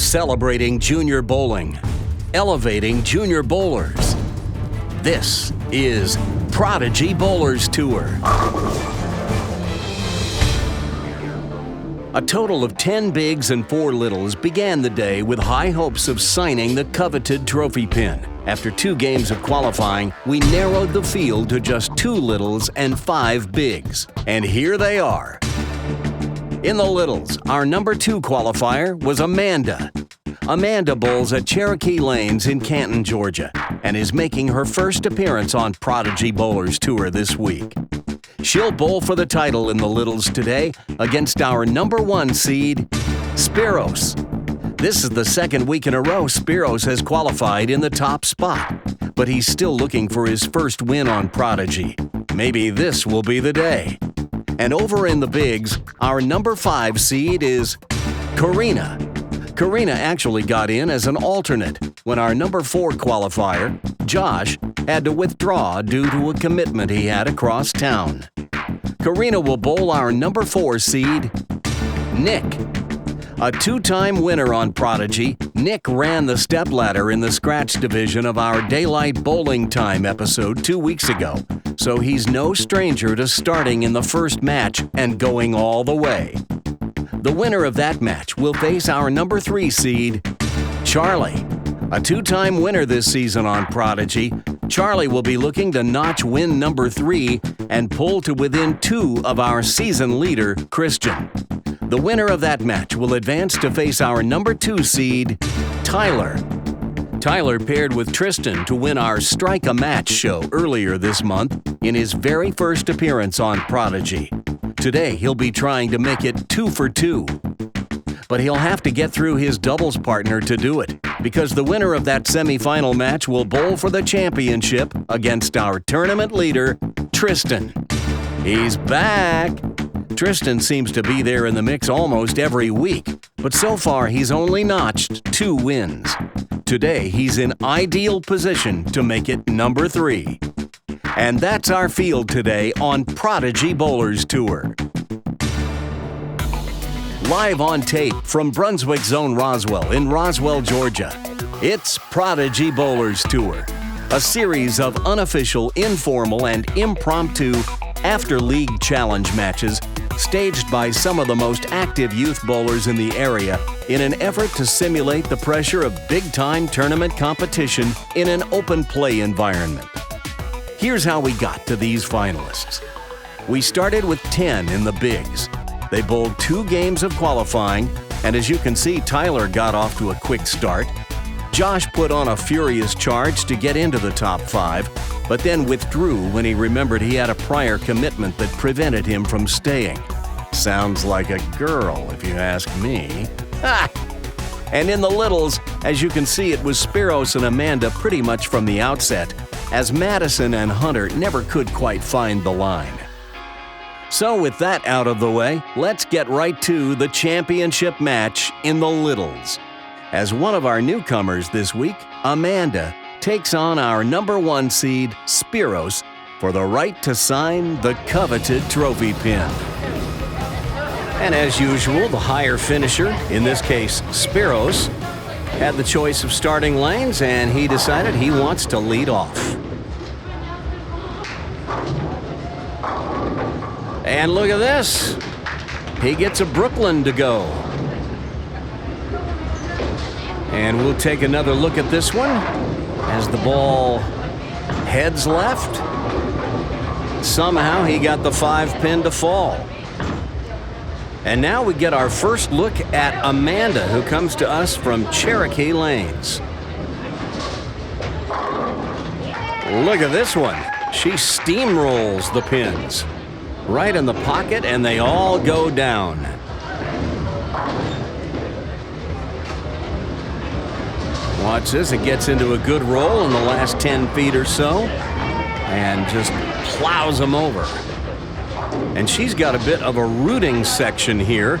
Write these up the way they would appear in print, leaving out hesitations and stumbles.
Celebrating junior bowling, elevating junior bowlers. This is Prodigy Bowlers Tour. A total of 10 bigs and 4 littles began the day with high hopes of signing the coveted trophy pin. After 2 games of qualifying, we narrowed the field to just 2 littles and 5 bigs. And here they are. In the littles, our number 2 qualifier was Amanda. Amanda bowls at Cherokee Lanes in Canton, Georgia, and is making her first appearance on Prodigy Bowlers Tour this week. She'll bowl for the title in the littles today against our number 1 seed, Spiros. This is the second week in a row Spiros has qualified in the top spot, but he's still looking for his first win on Prodigy. Maybe this will be the day. And over in the bigs, our number 5 seed is Karina. Karina actually got in as an alternate when our number 4 qualifier, Josh, had to withdraw due to a commitment he had across town. Karina will bowl our number 4 seed, Nick. A 2-time winner on Prodigy, Nick ran the stepladder in the scratch division of our Daylight Bowling Time episode 2 weeks ago, so he's no stranger to starting in the first match and going all the way. The winner of that match will face our number 3 seed, Charlie. A 2-time winner this season on Prodigy, Charlie will be looking to notch win number 3 and pull to within 2 of our season leader, Christian. The winner of that match will advance to face our number 2 seed, Tyler. Tyler paired with Tristan to win our Strike a Match show earlier this month in his very first appearance on Prodigy. Today, he'll be trying to make it 2 for 2. But he'll have to get through his doubles partner to do it, because the winner of that semifinal match will bowl for the championship against our tournament leader, Tristan. He's back! Tristan seems to be there in the mix almost every week, but so far he's only notched 2 wins. Today, he's in ideal position to make it number 3. And that's our field today on Prodigy Bowlers Tour. Live on tape from Brunswick Zone Roswell in Roswell, Georgia, it's Prodigy Bowlers Tour, a series of unofficial, informal, and impromptu after-league challenge matches staged by some of the most active youth bowlers in the area in an effort to simulate the pressure of big-time tournament competition in an open play environment. Here's how we got to these finalists. We started with 10 in the bigs. They bowled 2 games of qualifying, and as you can see, Tyler got off to a quick start. Josh put on a furious charge to get into the top 5, but then withdrew when he remembered he had a prior commitment that prevented him from staying. Sounds like a girl, if you ask me. Ha! And in the littles, as you can see, it was Spiros and Amanda pretty much from the outset, as Madison and Hunter never could quite find the line. So with that out of the way, let's get right to the championship match in the littles. As one of our newcomers this week, Amanda takes on our number 1 seed, Spiros, for the right to sign the coveted trophy pin. And as usual, the higher finisher, in this case Spiros, had the choice of starting lanes, and he decided he wants to lead off. And look at this. He gets a Brooklyn to go. And we'll take another look at this one as the ball heads left. Somehow he got the 5 pin to fall. And now we get our first look at Amanda, who comes to us from Cherokee Lanes. Look at this one. She steamrolls the pins. Right in the pocket, and they all go down. Watch this, it gets into a good roll in the last 10 feet or so, and just plows them over. And she's got a bit of a rooting section here.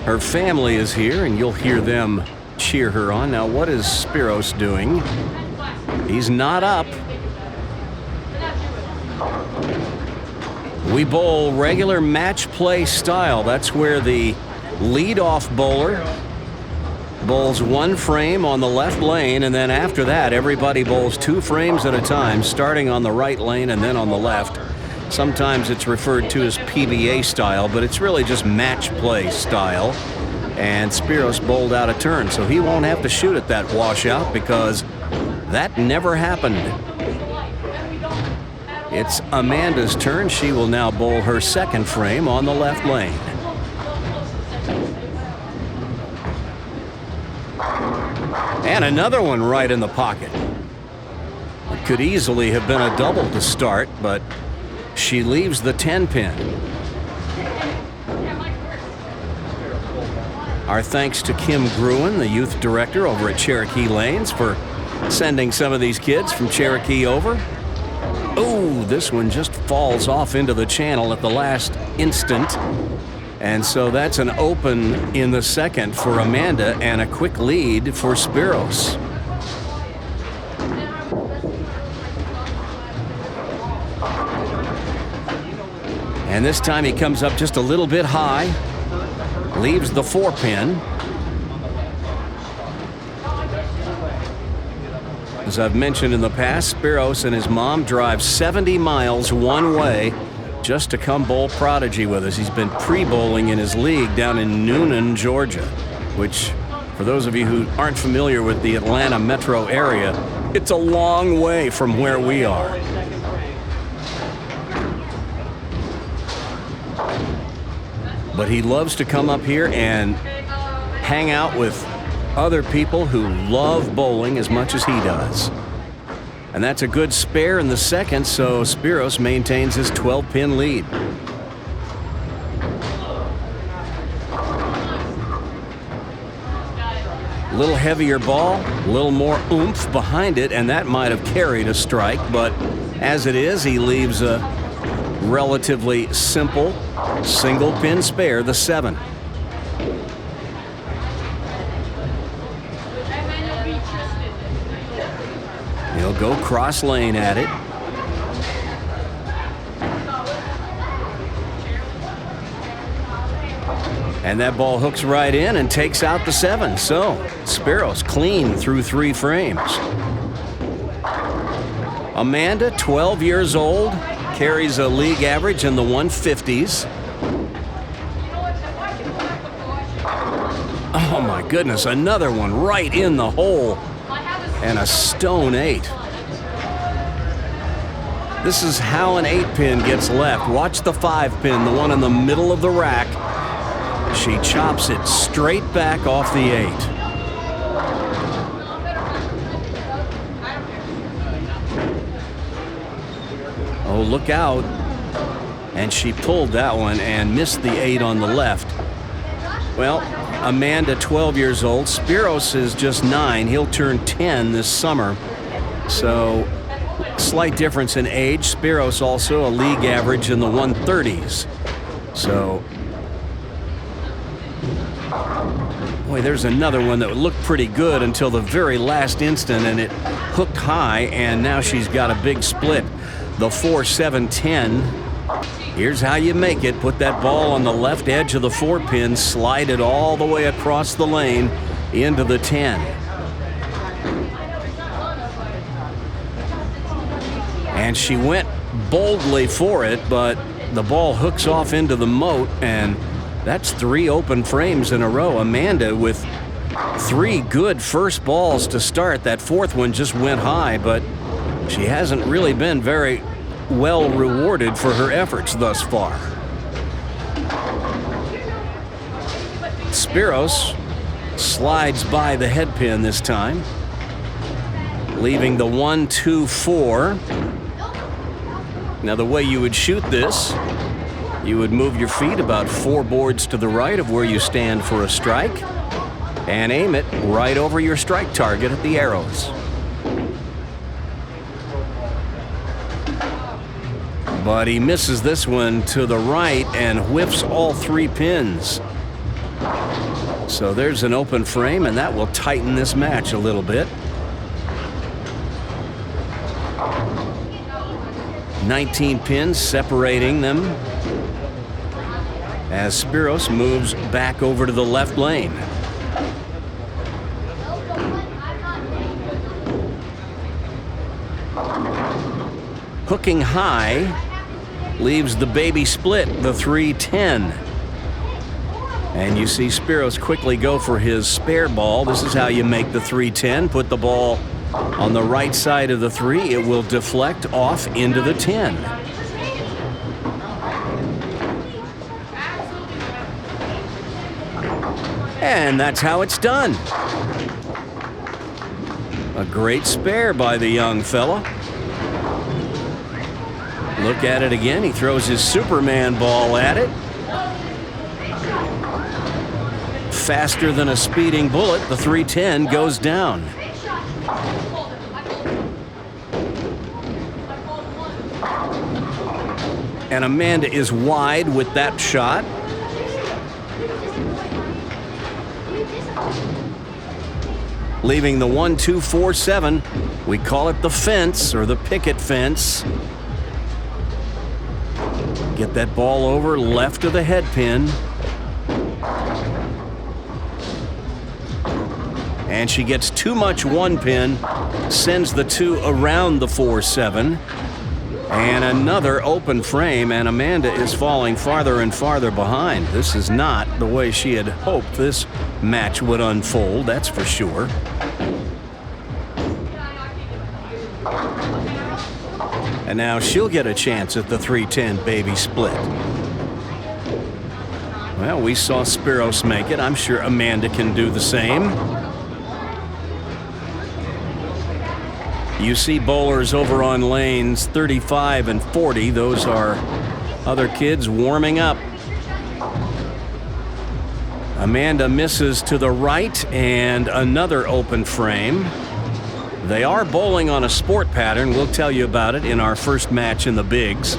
Her family is here, and you'll hear them cheer her on. Now, what is Spiros doing? He's not up. We bowl regular match play style. That's where the leadoff bowler bowls one frame on the left lane, and then after that, everybody bowls 2 frames at a time, starting on the right lane and then on the left. Sometimes it's referred to as PBA style, but it's really just match play style. And Spiros bowled out of turn, so he won't have to shoot at that washout because that never happened. It's Amanda's turn. She will now bowl her second frame on the left lane. And another one right in the pocket. It could easily have been a double to start, but she leaves the 10-pin. Our thanks to Kim Gruen, the youth director over at Cherokee Lanes, for sending some of these kids from Cherokee over. Oh, this one just falls off into the channel at the last instant. And so that's an open in the second for Amanda and a quick lead for Spiros. And this time he comes up just a little bit high, leaves the 4-pin. As I've mentioned in the past, Spiros and his mom drive 70 miles one way just to come bowl Prodigy with us. He's been pre-bowling in his league down in Noonan, Georgia, which, for those of you who aren't familiar with the Atlanta metro area, it's a long way from where we are. But he loves to come up here and hang out with other people who love bowling as much as he does. And that's a good spare in the second, so Spiros maintains his 12-pin lead. A little heavier ball, a little more oomph behind it, and that might have carried a strike, but as it is, he leaves a relatively simple single-pin spare, the 7. He'll go cross lane at it. And that ball hooks right in and takes out the 7. So Spiros clean through 3 frames. Amanda, 12 years old, carries a league average in the 150s. Oh my goodness, another one right in the hole. And a stone 8. This is how an 8-pin gets left. Watch the 5-pin, the one in the middle of the rack. She chops it straight back off the 8. Oh, look out. And she pulled that one and missed the 8 on the left. Well, Amanda, 12 years old. Spiros is just 9. He'll turn 10 this summer. So, slight difference in age. Spiros also a league average in the 130s. So, boy, there's another one that looked pretty good until the very last instant, and it hooked high, and now she's got a big split. The 4-7-10. Here's how you make it. Put that ball on the left edge of the 4-pin, slide it all the way across the lane into the 10. And she went boldly for it, but the ball hooks off into the moat, and that's 3 open frames in a row. Amanda with 3 good first balls to start. That 4th one just went high, but she hasn't really been very well rewarded for her efforts thus far. Spiros slides by the head pin this time, leaving the 1-2-4. Now, the way you would shoot this, you would move your feet about 4 boards to the right of where you stand for a strike and aim it right over your strike target at the arrows. But he misses this one to the right and whiffs all 3 pins. So there's an open frame, and that will tighten this match a little bit. 19 pins separating them as Spiros moves back over to the left lane. hooking high, leaves the baby split, the 3-10. And you see Spiros quickly go for his spare ball. This is how you make the 3-10. Put the ball on the right side of the 3. It will deflect off into the 10. And that's how it's done. A great spare by the young fella. Look at it again. He throws his Superman ball at it. Faster than a speeding bullet, the 3-10 goes down. And Amanda is wide with that shot. Leaving the 1-2-4-7. We call it the fence or the picket fence. Get that ball over left of the head pin. And she gets too much one pin, sends the 2 around the 4-7. And another open frame, and Amanda is falling farther and farther behind. This is not the way she had hoped this match would unfold, that's for sure. And now she'll get a chance at the 3-10 baby split. Well, we saw Spiros make it. I'm sure Amanda can do the same. You see bowlers over on lanes 35 and 40. Those are other kids warming up. Amanda misses to the right, and another open frame. They are bowling on a sport pattern. We'll tell you about it in our first match in the bigs.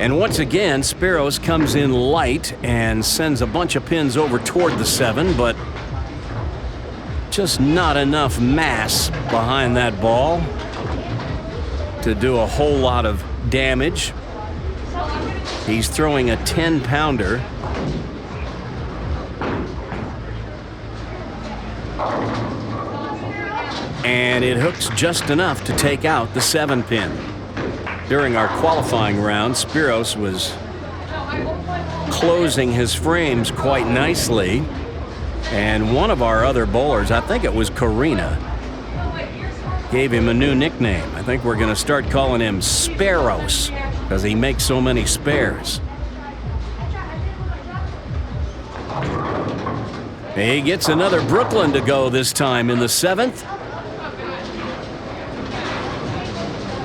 And once again, Spiros comes in light and sends a bunch of pins over toward the 7, but just not enough mass behind that ball to do a whole lot of damage. He's throwing a 10-pounder. And it hooks just enough to take out the 7-pin. During our qualifying round, Spiros was closing his frames quite nicely. And one of our other bowlers, I think it was Karina, gave him a new nickname. I think we're going to start calling him Sparos because he makes so many spares. He gets another Brooklyn to go this time in the 7th.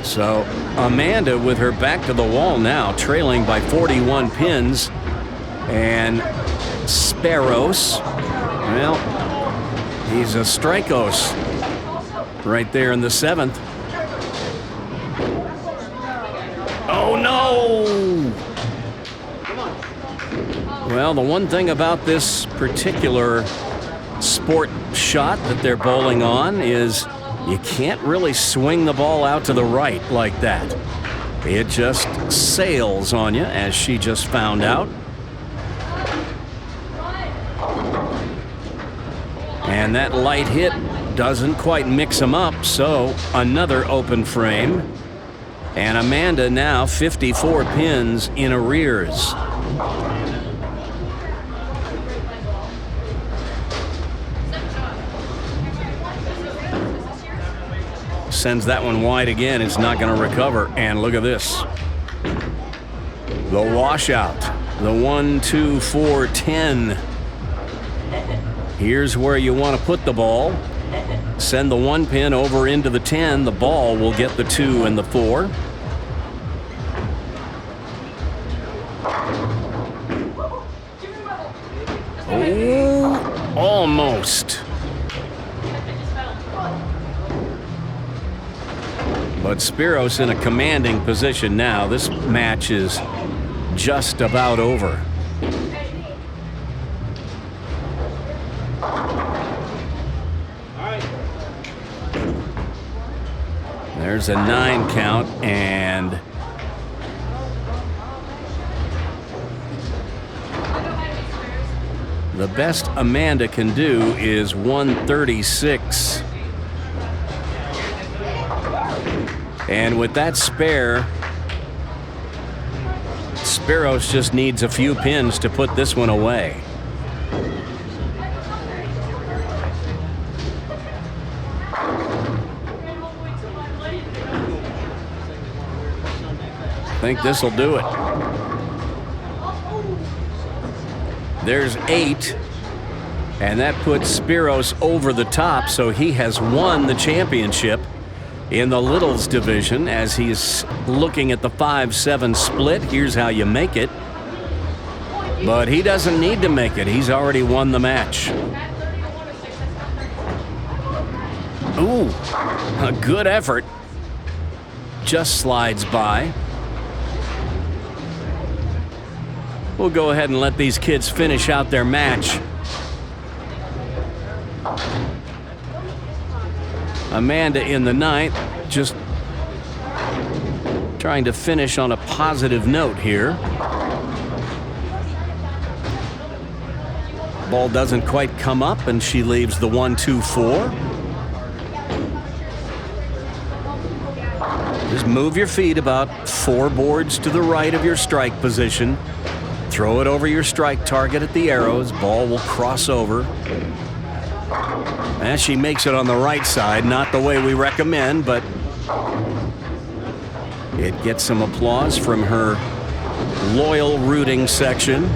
So Amanda with her back to the wall now, trailing by 41 pins. And Sparos, well, he's a strikos right there in the 7th. Oh no! Well, the one thing about this particular sport shot that they're bowling on is you can't really swing the ball out to the right like that. It just sails on you, as she just found out. And that light hit doesn't quite mix them up, so another open frame. And Amanda now 54 pins in arrears. Sends that one wide again. It's not going to recover. And look at this. The washout. The 1-2-4-10. Here's where you want to put the ball. Send the 1 pin over into the 10. The ball will get the 2 and the 4. Oh, almost. But Spiros in a commanding position now. This match is just about over. There's a 9 count, and The best Amanda can do is 136. And with that spare, Spiros just needs a few pins to put this one away. I think this will do it. There's 8, and that puts Spiros over the top, so he has won the championship in the littles division as he's looking at the 5-7 split. Here's how you make it. But he doesn't need to make it. He's already won the match. Ooh, a good effort. Just slides by. We'll go ahead and let these kids finish out their match. Amanda in the 9th, just trying to finish on a positive note here. Ball doesn't quite come up, and she leaves the 1-2-4. Just move your feet about 4 boards to the right of your strike position. Throw it over your strike target at the arrows. Ball will cross over. And she makes it on the right side, not the way we recommend, but it gets some applause from her loyal rooting section.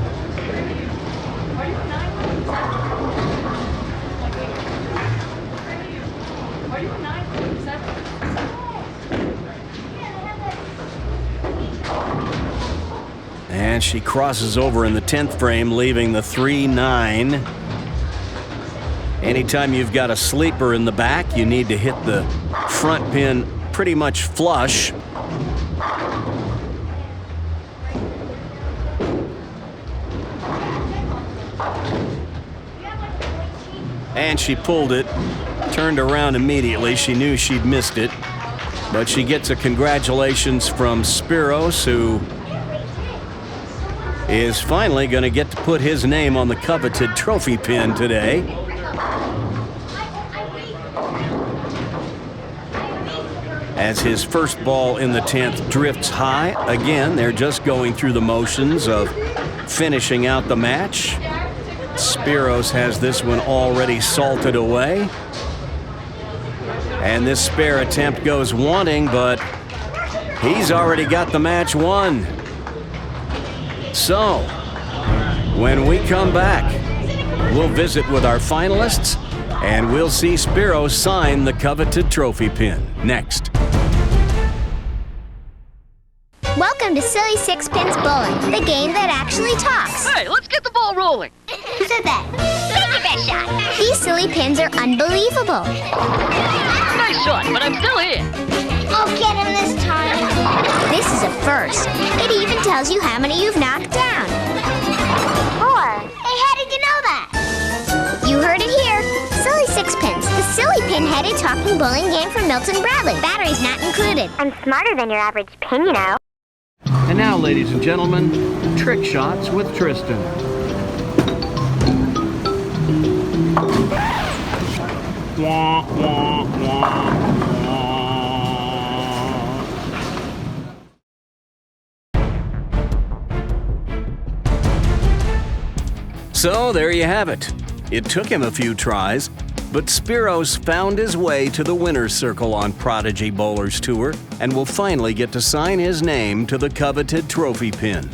And she crosses over in the 10th frame, leaving the 3-9. Anytime you've got a sleeper in the back, you need to hit the front pin pretty much flush. And she pulled it, turned around immediately. She knew she'd missed it. But she gets a congratulations from Spiros, who is finally going to get to put his name on the coveted trophy pin today. As his first ball in the 10th drifts high. Again, they're just going through the motions of finishing out the match. Spiros has this one already salted away. And this spare attempt goes wanting, but he's already got the match won. So, when we come back, we'll visit with our finalists, and we'll see Spiros sign the coveted trophy pin next. Welcome to Silly Sixpence Bowling, the game that actually talks. Hey, let's get the ball rolling. Who said that? Take your best shot. These silly pins are unbelievable. Nice shot, but I'm still here. I'll get him this time. This is a first. It even tells you how many you've knocked down. 4. Hey, how did you know that? You heard it here. Silly Sixpence, the silly pin-headed talking bowling game from Milton Bradley. Batteries not included. I'm smarter than your average pin, you know. And now, ladies and gentlemen, trick shots with Tristan. Wah, wah, wah, wah. So there you have it. It took him a few tries, but Spiros found his way to the winner's circle on Prodigy Bowlers Tour and will finally get to sign his name to the coveted trophy pin.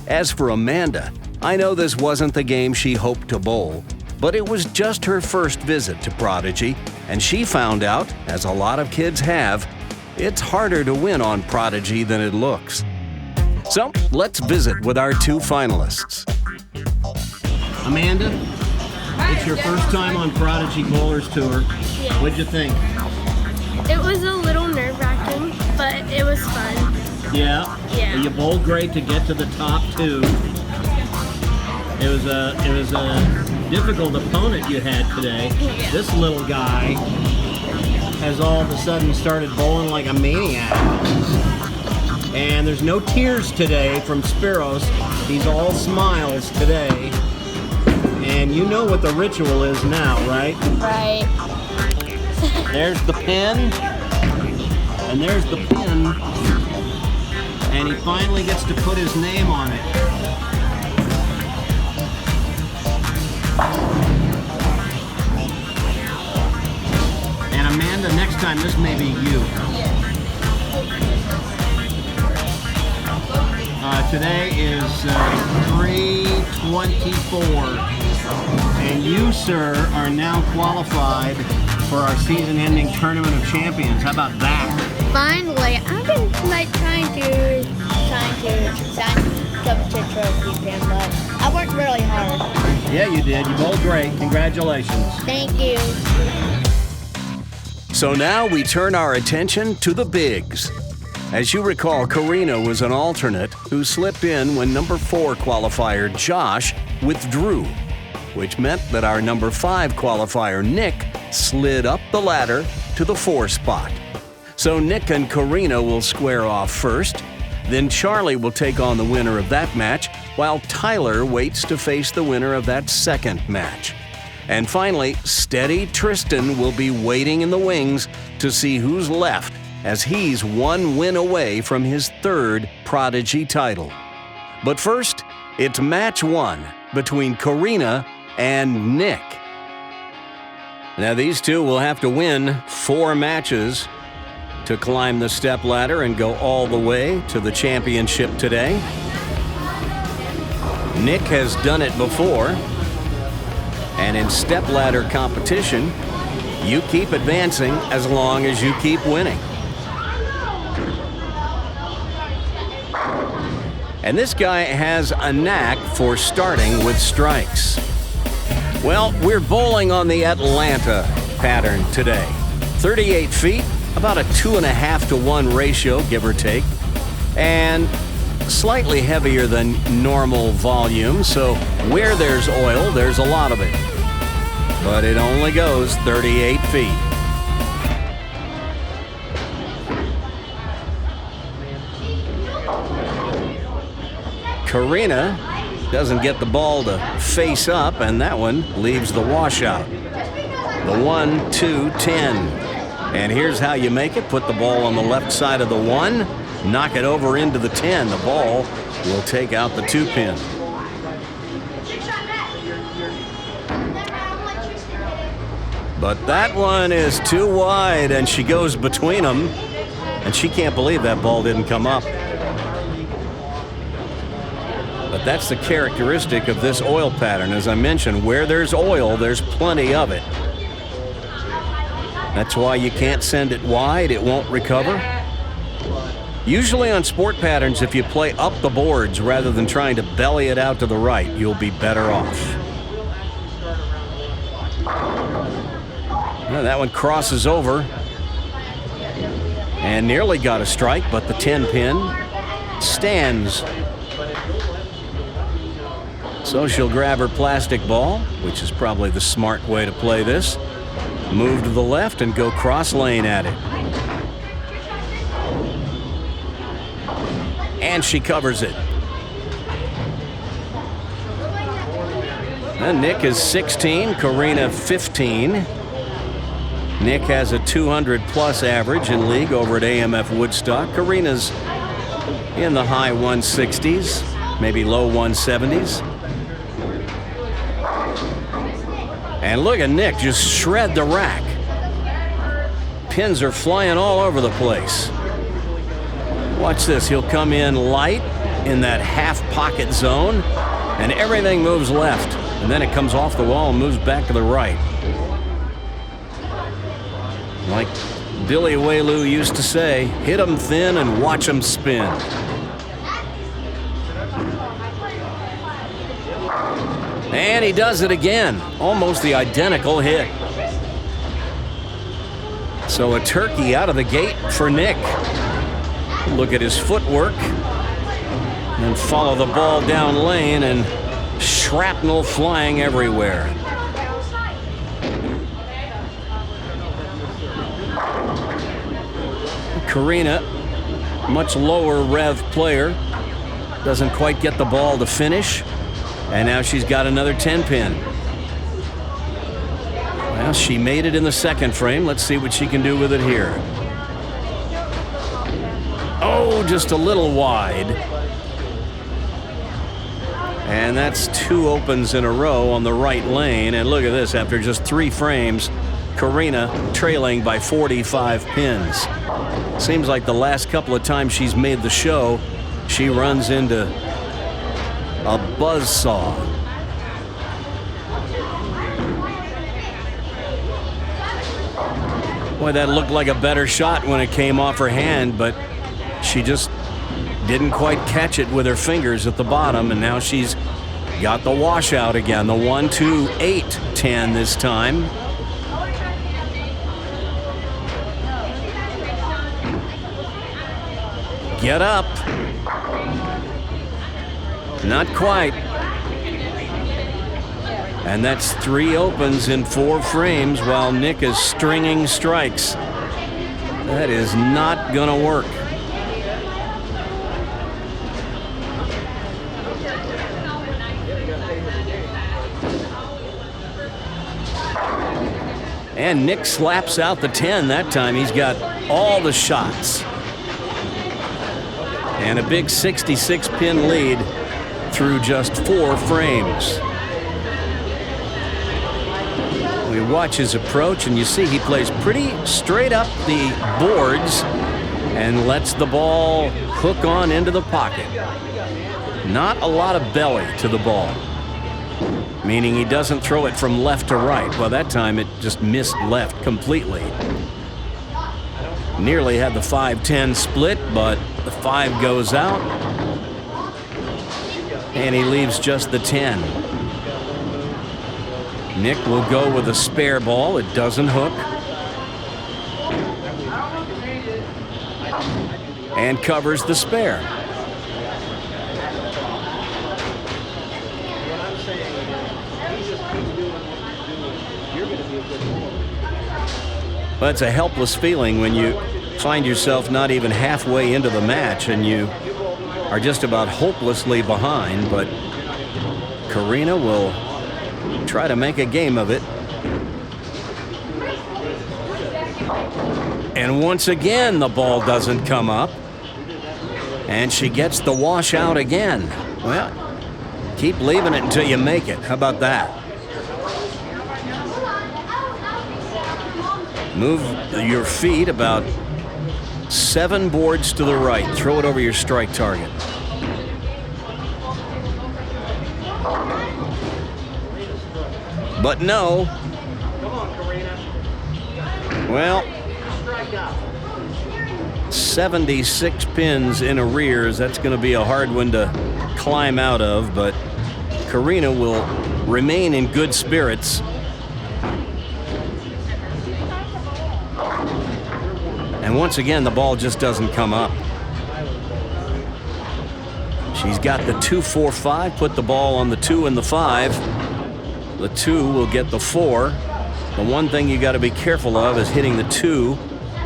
As for Amanda, I know this wasn't the game she hoped to bowl, but it was just her first visit to Prodigy, and she found out, as a lot of kids have, it's harder to win on Prodigy than it looks. So let's visit with our 2 finalists. Amanda, it's your first time on Prodigy Bowlers Tour. Yeah. What'd you think? It was a little nerve-wracking, but it was fun. Yeah? Yeah. You bowled great to get to the top 2. It was a difficult opponent you had today. Yeah. This little guy has all of a sudden started bowling like a maniac. And there's no tears today from Spiros. He's all smiles today. And you know what the ritual is now, right? Right. There's the pin. And there's the pin. And he finally gets to put his name on it. And Amanda, next time this may be you. Today is 3/24. And you, sir, are now qualified for our season-ending Tournament of Champions. How about that? Finally, I've been trying to sign coveted trophy pin, but I worked really hard. Yeah, you did. You bowled great. Congratulations. Thank you. So now we turn our attention to the bigs. As you recall, Karina was an alternate who slipped in when number 4 qualifier Josh withdrew, which meant that our number 5 qualifier Nick slid up the ladder to the 4 spot. So Nick and Karina will square off first, then Charlie will take on the winner of that match, while Tyler waits to face the winner of that second match. And finally, steady Tristan will be waiting in the wings to see who's left, as he's one win away from his 3rd Prodigy title. But first, it's match 1 between Karina and Nick. Now these two will have to win 4 matches to climb the stepladder and go all the way to the championship today. Nick has done it before, and in stepladder competition, you keep advancing as long as you keep winning. And this guy has a knack for starting with strikes. Well, we're bowling on the Atlanta pattern today. 38 feet, about a 2.5 to 1 ratio, give or take, and slightly heavier than normal volume, so where there's oil, there's a lot of it. But it only goes 38 feet. Karina doesn't get the ball to face up, and that one leaves the washout. The 1, 2, 10. And here's how you make it. Put the ball on the left side of the 1, knock it over into the 10. The ball will take out the 2 pin. But that one is too wide, and she goes between them, and she can't believe that ball didn't come up. But that's the characteristic of this oil pattern. As I mentioned, where there's oil, there's plenty of it. That's why you can't send it wide, it won't recover. Usually on sport patterns, if you play up the boards rather than trying to belly it out to the right, you'll be better off. Well, that one crosses over and nearly got a strike, but the 10 pin stands. So she'll grab her plastic ball, which is probably the smart way to play this. Move to the left and go cross lane at it. And she covers it. And Nick is 16, Karina 15. Nick has a 200-plus average in league over at AMF Woodstock. Karina's in the high 160s, maybe low 170s. And look at Nick just shred the rack. Pins are flying all over the place. Watch this. He'll come in light in that half pocket zone, and everything moves left. And then it comes off the wall and moves back to the right. Like Billy Whaley used to say, hit 'em thin and watch 'em spin. And he does it again. Almost the identical hit. So a turkey out of the gate for Nick. Look at his footwork. And follow the ball down lane, and shrapnel flying everywhere. Karina, much lower rev player, doesn't quite get the ball to finish. And now she's got another 10 pin. Well, she made it in the second frame. Let's see what she can do with it here. Oh, just a little wide. And that's 2 opens in a row on the right lane. And look at this, after just 3 frames, Karina trailing by 45 pins. Seems like the last couple of times she's made the show, she runs into a buzzsaw. Boy, that looked like a better shot when it came off her hand, but she just didn't quite catch it with her fingers at the bottom, and now she's got the washout again. The 1, 2, 8, 10 this time. Get up. Not quite. And that's 3 opens in 4 frames while Nick is stringing strikes. That is not gonna work. And Nick slaps out the 10 that time. He's got all the shots. And a big 66-pin lead through just 4 frames. We watch his approach, and you see he plays pretty straight up the boards and lets the ball hook on into the pocket. Not a lot of belly to the ball, meaning he doesn't throw it from left to right. Well, that time it just missed left completely. Nearly had the 5-10 split, but the 5 goes out, and he leaves just the 10. Nick will go with a spare ball. It doesn't hook. And covers the spare. But it's a helpless feeling when you find yourself not even halfway into the match and you are just about hopelessly behind. But Karina will try to make a game of it. And once again, the ball doesn't come up. And she gets the washout again. Well, keep leaving it until you make it. How about that? Move your feet about 7 boards to the right. Throw it over your strike target. But no. Well, 76 pins in arrears. That's going to be a hard one to climb out of, but Karina will remain in good spirits. And once again, the ball just doesn't come up. She's got the 2-4-5, put the ball on the 2 and the 5. The 2 will get the 4. The one thing you got to be careful of is hitting the 2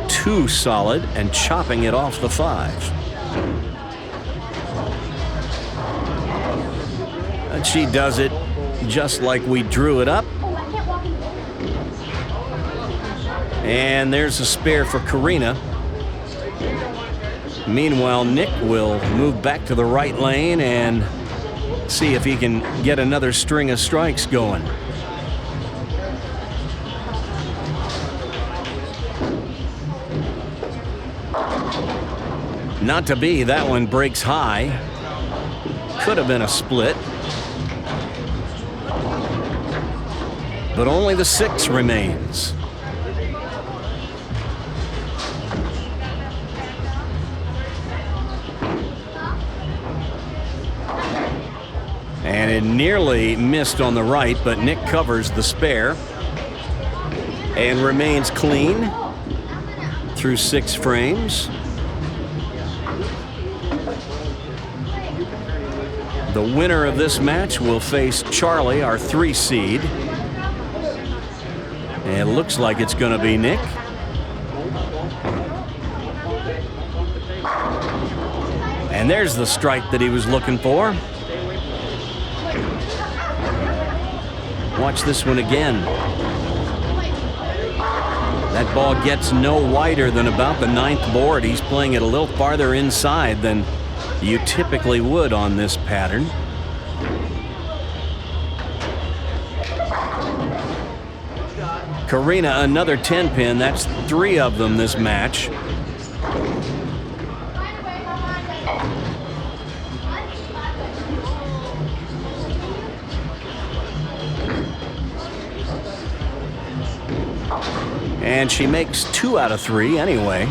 too solid and chopping it off the 5. And she does it just like we drew it up. And there's a spare for Karina. Meanwhile, Nick will move back to the right lane and see if he can get another string of strikes going. Not to be. That one breaks high. Could have been a split. But only the 6 remains. And it nearly missed on the right, but Nick covers the spare and remains clean through 6 frames. The winner of this match will face Charlie, our 3 seed. And it looks like it's going to be Nick. And there's the strike that he was looking for. Watch this one again. That ball gets no wider than about the 9th board. He's playing it a little farther inside than you typically would on this pattern. Karina, another 10-pin. That's 3 of them this match. And she makes 2 out of 3 anyway.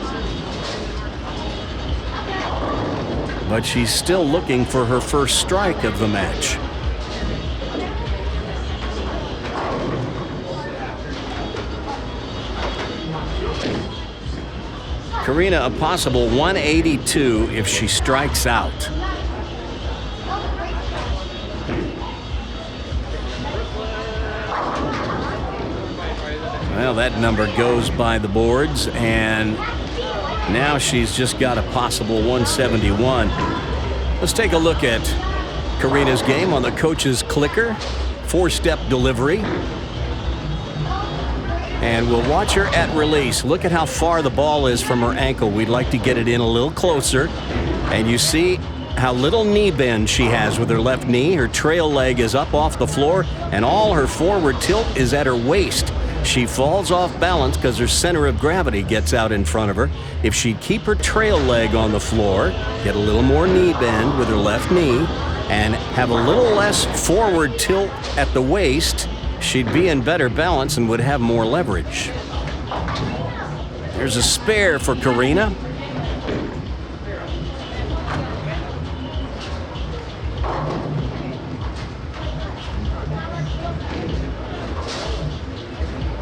But she's still looking for her first strike of the match. Karina, a possible 182 if she strikes out. Well, that number goes by the boards, and now she's just got a possible 171. Let's take a look at Karina's game on the coach's clicker. 4-step delivery. And we'll watch her at release. Look at how far the ball is from her ankle. We'd like to get it in a little closer. And you see how little knee bend she has with her left knee. Her trail leg is up off the floor, and all her forward tilt is at her waist. She falls off balance because her center of gravity gets out in front of her. If she'd keep her trail leg on the floor, get a little more knee bend with her left knee, and have a little less forward tilt at the waist, she'd be in better balance and would have more leverage. There's a spare for Karina.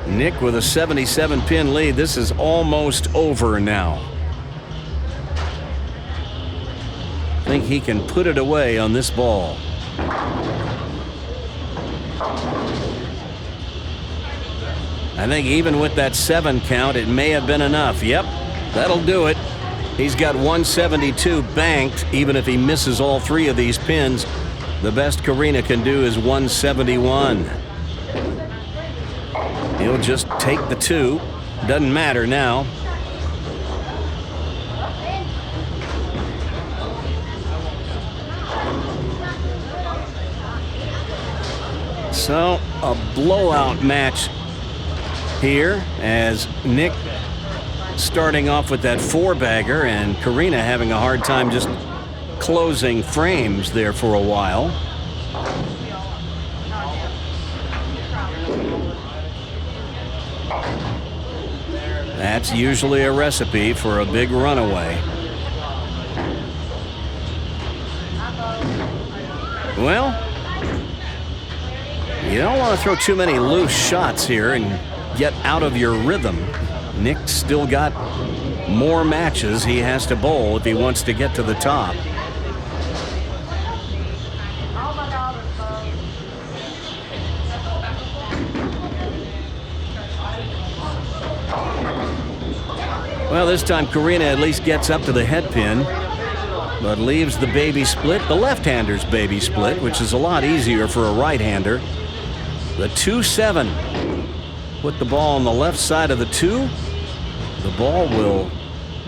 Nick with a 77-pin lead. This is almost over now. I think he can put it away on this ball. I think even with that 7 count, it may have been enough. Yep, that'll do it. He's got 172 banked. Even if he misses all 3 of these pins, the best Karina can do is 171. He'll just take the 2. Doesn't matter now. So, a blowout match here as Nick starting off with that 4-bagger and Karina having a hard time just closing frames there for a while. That's usually a recipe for a big runaway. Well, you don't want to throw too many loose shots here and get out of your rhythm. Nick's still got more matches he has to bowl if he wants to get to the top. Well, this time Karina at least gets up to the head pin, but leaves the baby split, the left-hander's baby split, which is a lot easier for a right-hander. The 2-7. Put the ball on the left side of the 2. The ball will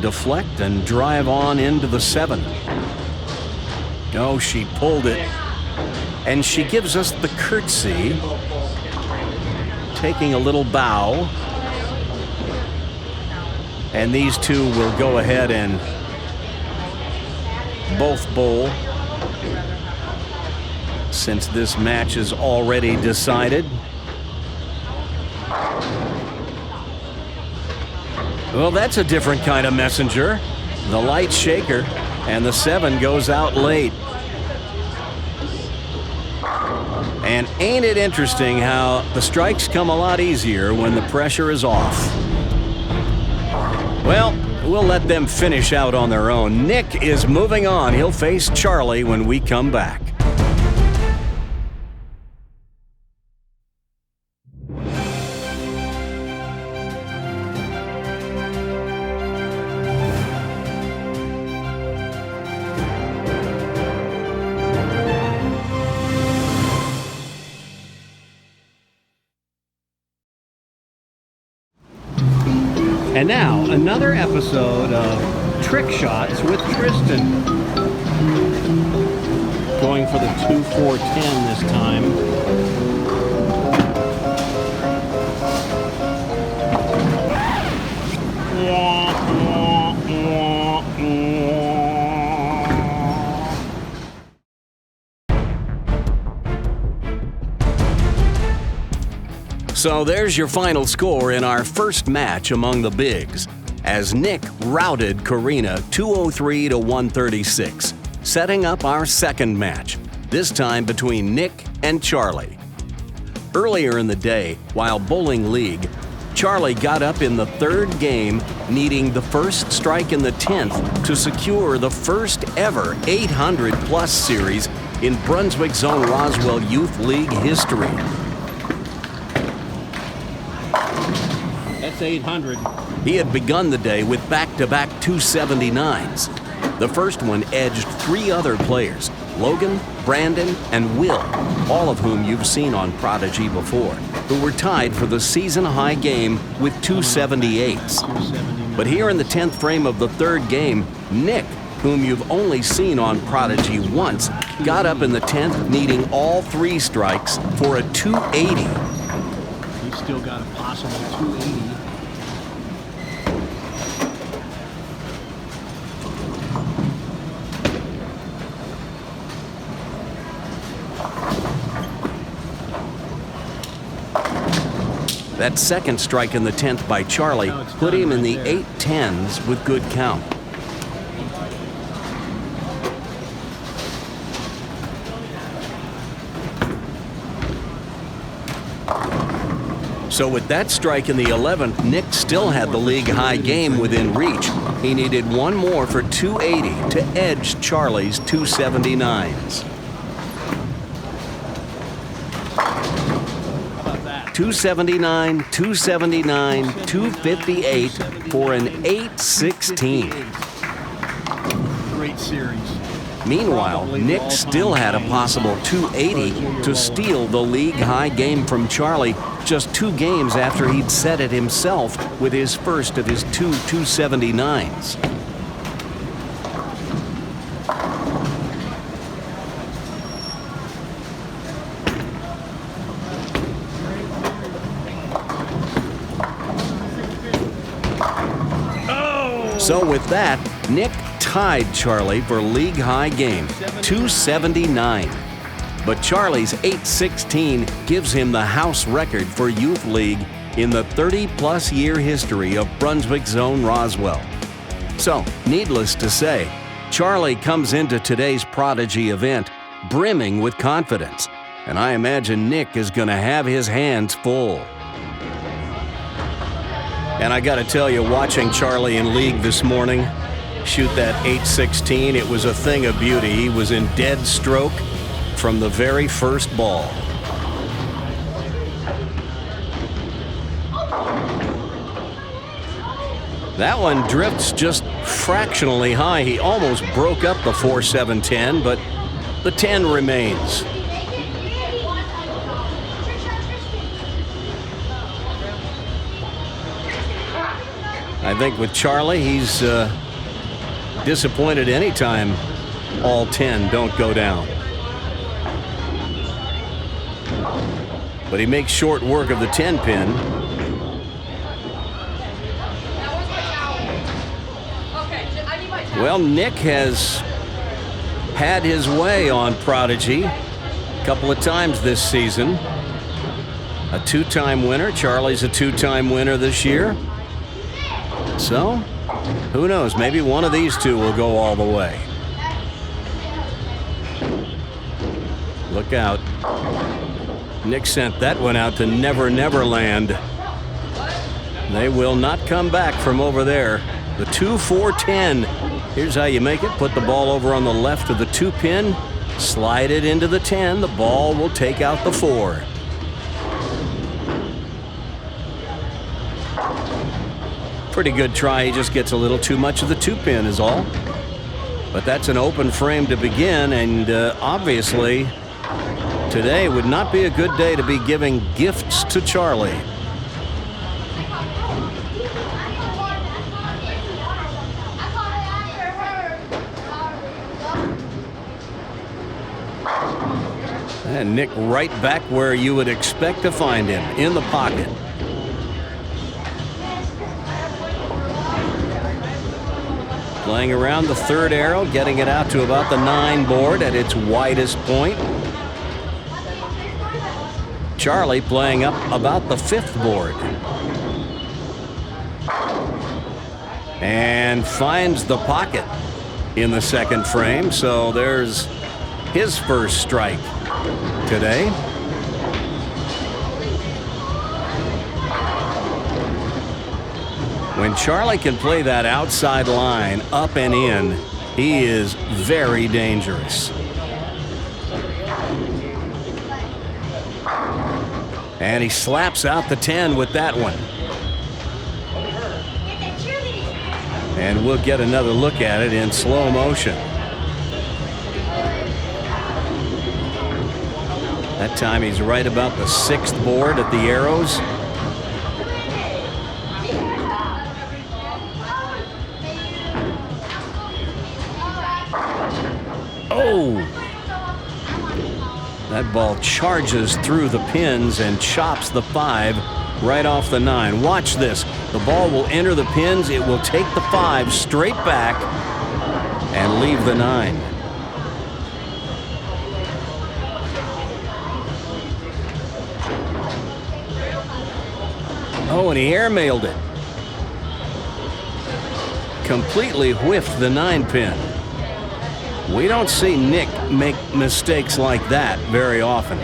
deflect and drive on into the 7. Oh, she pulled it. And she gives us the curtsy, taking a little bow. And these 2 will go ahead and both bowl since this match is already decided. Well, that's a different kind of messenger. The light shaker, and the 7 goes out late. And ain't it interesting how the strikes come a lot easier when the pressure is off? Well, we'll let them finish out on their own. Nick is moving on. He'll face Charlie when we come back. And now, another episode of Trick Shots with Tristan. Going for the 2-4-10 this time. So there's your final score in our first match among the bigs, as Nick routed Karina 203 to 136, setting up our second match, this time between Nick and Charlie. Earlier in the day, while bowling league, Charlie got up in the third game, needing the first strike in the 10th to secure the first ever 800-plus series in Brunswick Zone Roswell Youth League history. That's 800. He had begun the day with back-to-back 279s. The first one edged three other players, Logan, Brandon, and Will, all of whom you've seen on Prodigy before, who were tied for the season-high game with 278s. But here in the 10th frame of the third game, Nick, whom you've only seen on Prodigy once, got up in the 10th needing all three strikes for a 280. He's still got a possible 280. That second strike in the 10th by Charlie put him in the 8-10s with good count. So with that strike in the 11th, Nick still had the league high game within reach. He needed one more for 280 to edge Charlie's 279s. 279, 279, 258 for an 816. Great series. Meanwhile, Nick still had a possible 280 to steal the league high game from Charlie just 2 games after he'd set it himself with his first of his 279s. So with that, Nick tied Charlie for league high game, 279. But Charlie's 816 gives him the house record for Youth League in the 30-plus year history of Brunswick Zone Roswell. So, needless to say, Charlie comes into today's Prodigy event brimming with confidence, and I imagine Nick is going to have his hands full. And I got to tell you, watching Charlie in league this morning shoot that 816, it was a thing of beauty. He was in dead stroke from the very first ball. That one drifts just fractionally high. He almost broke up the 4-7-10, but the 10 remains. I think with Charlie, he's disappointed anytime all 10 don't go down. But he makes short work of the 10 pin. Well, Nick has had his way on Prodigy a couple of times this season. A 2-time winner. Charlie's a 2-time winner this year. So, who knows? Maybe one of these two will go all the way. Look out. Nick sent that one out to Never Never Land. They will not come back from over there. The 2-4-10. Here's how you make it. Put the ball over on the left of the 2 pin. Slide it into the 10. The ball will take out the 4. Pretty good try. He just gets a little too much of the 2 pin is all. But that's an open frame to begin, and obviously today would not be a good day to be giving gifts to Charlie. And Nick right back where you would expect to find him, in the pocket. Playing around the third arrow, getting it out to about the 9 board at its widest point. Charlie playing up about the 5th board. And finds the pocket in the second frame, so there's his first strike today. When Charlie can play that outside line up and in, he is very dangerous. And he slaps out the 10 with that one. And we'll get another look at it in slow motion. That time he's right about the 6th board at the arrows. Oh! That ball charges through the pins and chops the 5 right off the 9. Watch this. The ball will enter the pins. It will take the 5 straight back and leave the 9. Oh, and he airmailed it. Completely whiffed the 9 pin. We don't see Nick make mistakes like that very often.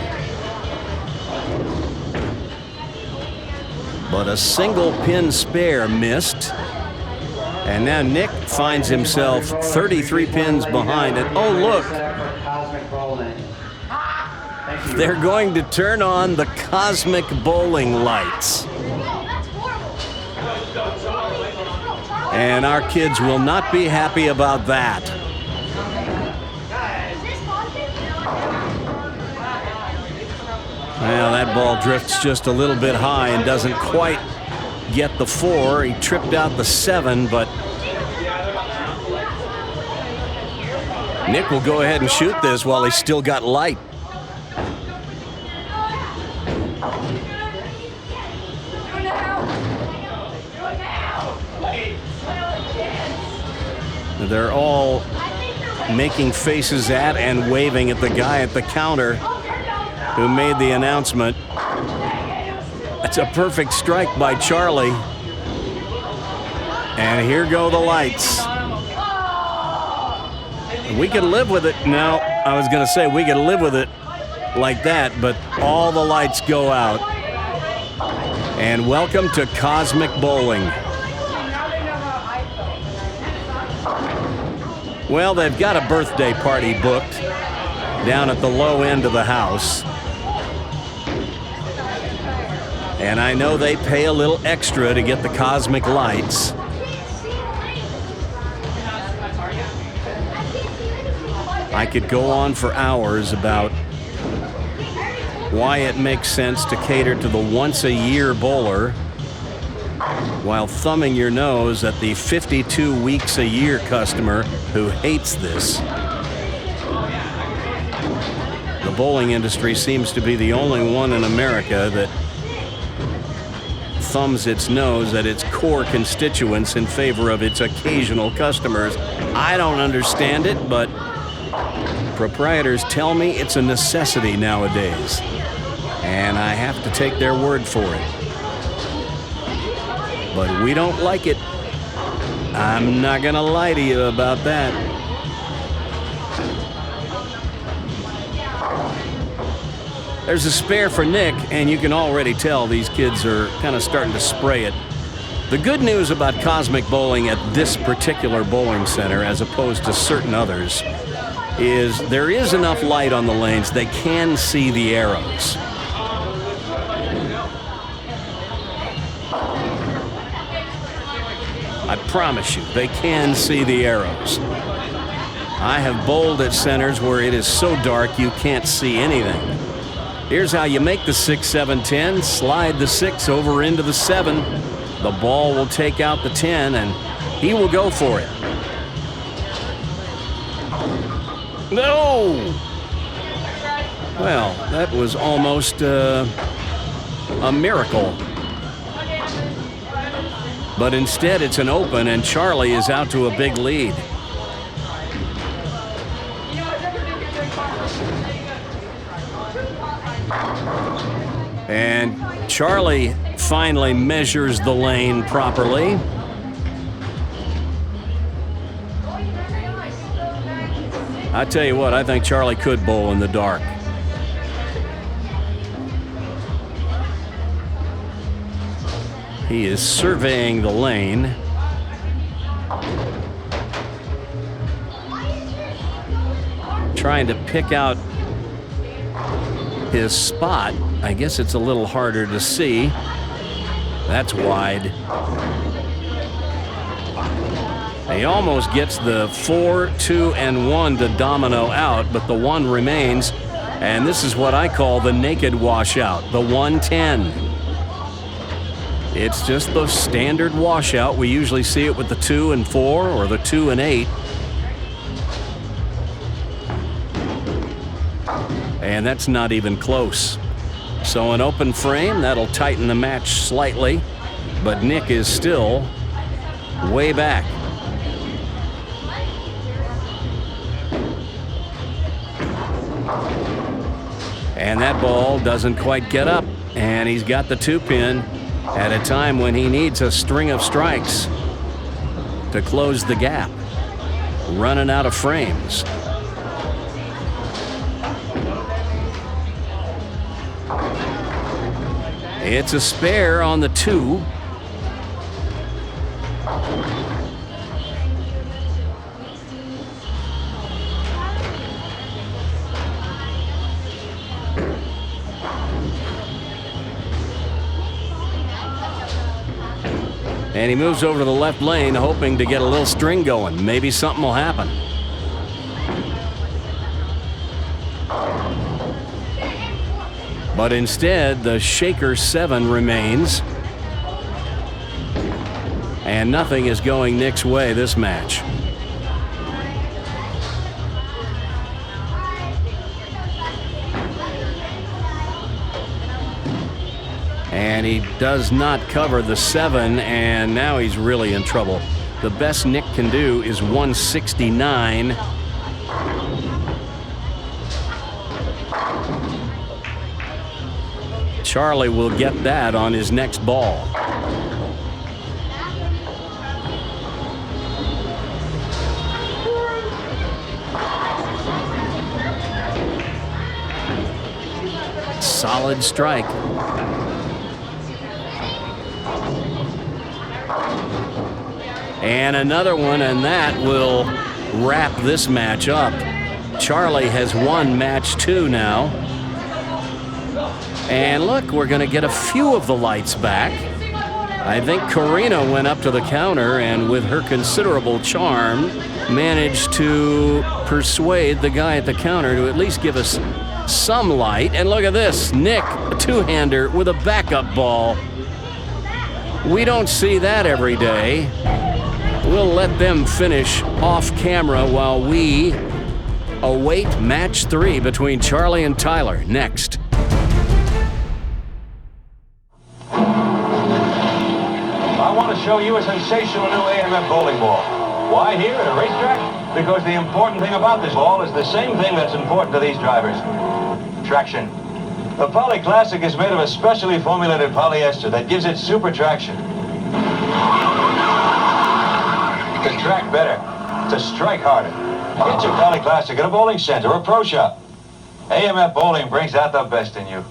But a single pin spare missed. And now Nick finds himself 33 pins behind it. Oh, look. They're going to turn on the cosmic bowling lights. And our kids will not be happy about that. Well, that ball drifts just a little bit high and doesn't quite get the 4. He tripped out the 7, but Nick will go ahead and shoot this while he's still got light. They're all making faces at and waving at the guy at the counter who made the announcement. That's a perfect strike by Charlie. And here go the lights. We can live with it. No, I was going to say we can live with it like that, but all the lights go out. And welcome to Cosmic Bowling. Well, they've got a birthday party booked down at the low end of the house. And I know they pay a little extra to get the cosmic lights. I could go on for hours about why it makes sense to cater to the once-a-year bowler while thumbing your nose at the 52 weeks a year customer who hates this. The bowling industry seems to be the only one in America that thumbs its nose at its core constituents in favor of its occasional customers. I don't understand it, but proprietors tell me it's a necessity nowadays, and I have to take their word for it. But we don't like it. I'm not gonna lie to you about that. There's a spare for Nick, and you can already tell these kids are kind of starting to spray it. The good news about cosmic bowling at this particular bowling center, as opposed to certain others, is there is enough light on the lanes they can see the arrows. I promise you, they can see the arrows. I have bowled at centers where it is so dark you can't see anything. Here's how you make the 6, 7, 10. Slide the 6 over into the 7. The ball will take out the 10, and he will go for it. No! Well, that was almost a miracle. But instead, it's an open, and Charlie is out to a big lead. And Charlie finally measures the lane properly. I tell you what, I think Charlie could bowl in the dark. He is surveying the lane. Trying to pick out his spot. I guess it's a little harder to see. That's wide. He almost gets the 4, 2, and 1 to domino out, but the 1 remains. And this is what I call the naked washout, the 110. It's just the standard washout. We usually see it with the 2 and 4 or the 2 and 8. And that's not even close. So an open frame, that'll tighten the match slightly, but Nick is still way back. And that ball doesn't quite get up, and he's got the 2-pin at a time when he needs a string of strikes to close the gap. Running out of frames. It's a spare on the 2. And he moves over to the left lane, hoping to get a little string going. Maybe something will happen. But instead, the shaker 7 remains. And nothing is going Nick's way this match. And he does not cover the 7, and now he's really in trouble. The best Nick can do is 169. Charlie will get that on his next ball. Solid strike. And another one, and that will wrap this match up. Charlie has won match 2 now. And look, we're going to get a few of the lights back. I think Karina went up to the counter and with her considerable charm managed to persuade the guy at the counter to at least give us some light. And look at this, Nick, a 2-hander with a backup ball. We don't see that every day. We'll let them finish off camera while we await match 3 between Charlie and Tyler next. I want to show you a sensational new AMF bowling ball. Why here at a racetrack? Because the important thing about this ball is the same thing that's important to these drivers. Traction. The Poly Classic is made of a specially formulated polyester that gives it super traction. To track better, to strike harder. Get your Poly Classic at a bowling center or pro shop. AMF Bowling brings out the best in you.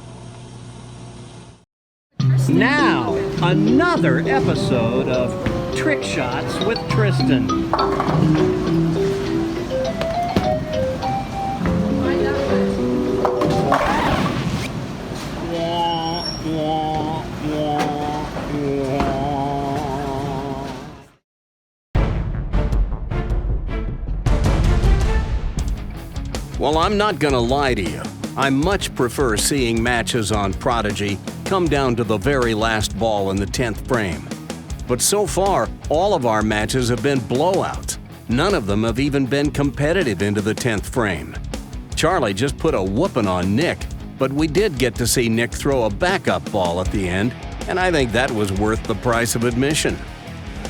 Now, another episode of Trick Shots with Tristan. Well, I'm not gonna lie to you. I much prefer seeing matches on Prodigy come down to the very last ball in the 10th frame. But so far, all of our matches have been blowouts. None of them have even been competitive into the 10th frame. Charlie just put a whooping on Nick, but we did get to see Nick throw a backup ball at the end, and I think that was worth the price of admission.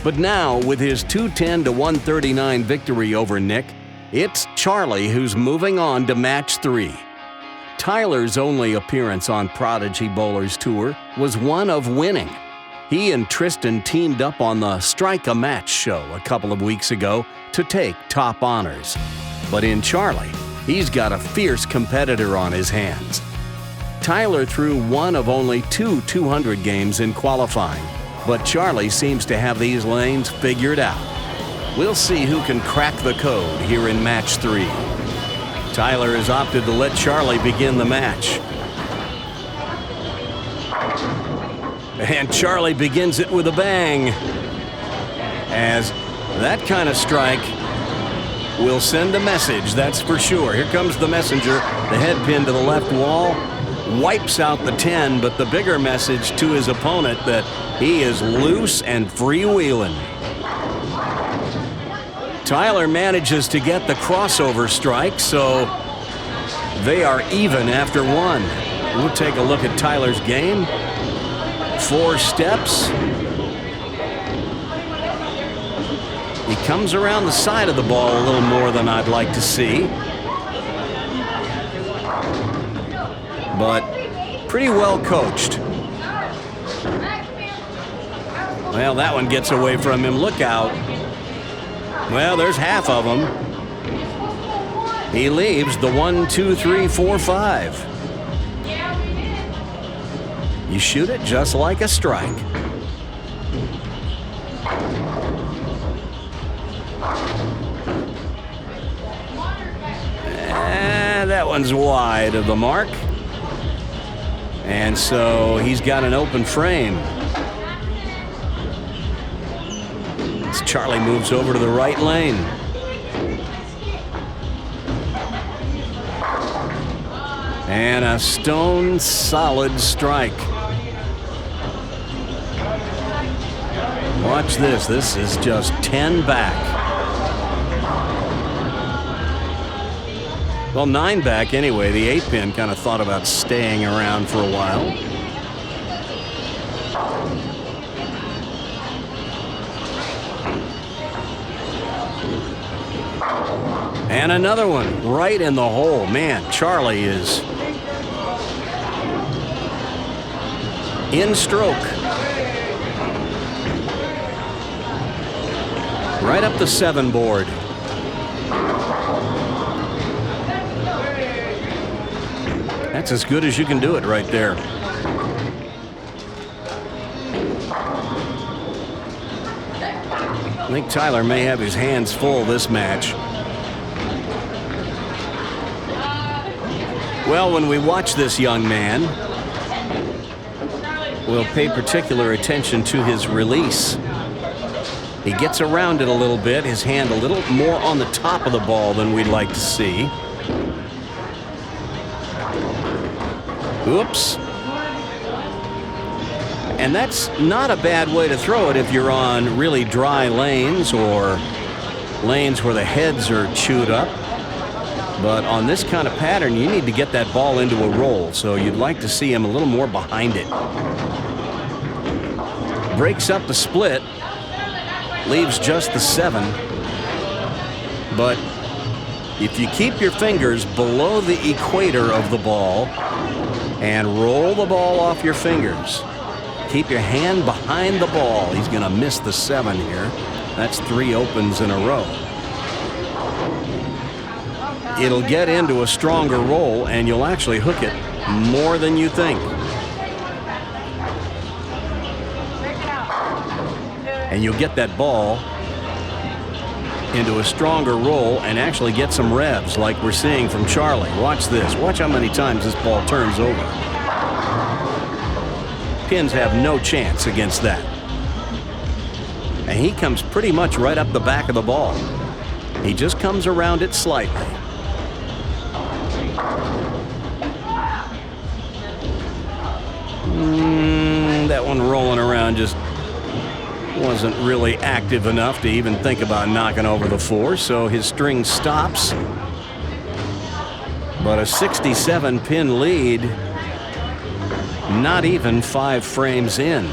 But now, with his 210-139 victory over Nick, it's Charlie who's moving on to match 3. Tyler's only appearance on Prodigy Bowlers Tour was one of winning. He and Tristan teamed up on the Strike a Match show a couple of weeks ago to take top honors. But in Charlie, he's got a fierce competitor on his hands. Tyler threw one of only 2 200 games in qualifying, but Charlie seems to have these lanes figured out. We'll see who can crack the code here in match 3. Tyler has opted to let Charlie begin the match. And Charlie begins it with a bang, as that kind of strike will send a message, that's for sure. Here comes the messenger, the head pin to the left wall, wipes out the 10, but the bigger message to his opponent that he is loose and freewheeling. Tyler manages to get the crossover strike, so they are even after 1. We'll take a look at Tyler's game. 4 steps. He comes around the side of the ball a little more than I'd like to see. But pretty well coached. Well, that one gets away from him. Look out. Well, there's half of them. He leaves the 1, 2, 3, 4, 5. You shoot it just like a strike. That one's wide of the mark. And so he's got an open frame. As Charlie moves over to the right lane. And a stone solid strike. Watch this. This is just 10 back. Well, 9 back anyway. The 8 pin kind of thought about staying around for a while. And another one right in the hole. Man, Charlie is in stroke. Right up the 7 board. That's as good as you can do it right there. I think Tyler may have his hands full this match. Well, when we watch this young man, we'll pay particular attention to his release. He gets around it a little bit, his hand a little more on the top of the ball than we'd like to see. Oops. And that's not a bad way to throw it if you're on really dry lanes or lanes where the heads are chewed up. But on this kind of pattern, you need to get that ball into a roll, so you'd like to see him a little more behind it. Breaks up the split, leaves just the 7. But if you keep your fingers below the equator of the ball and roll the ball off your fingers, keep your hand behind the ball. He's going to miss the 7 here. That's 3 opens in a row. It'll get into a stronger roll, and you'll actually hook it more than you think. And you'll get that ball into a stronger roll and actually get some revs like we're seeing from Charlie. Watch this. Watch how many times this ball turns over. Pins have no chance against that. And he comes pretty much right up the back of the ball. He just comes around it slightly. That one rolling around just wasn't really active enough to even think about knocking over the 4, so his string stops. But a 67-pin lead, not even 5 frames in.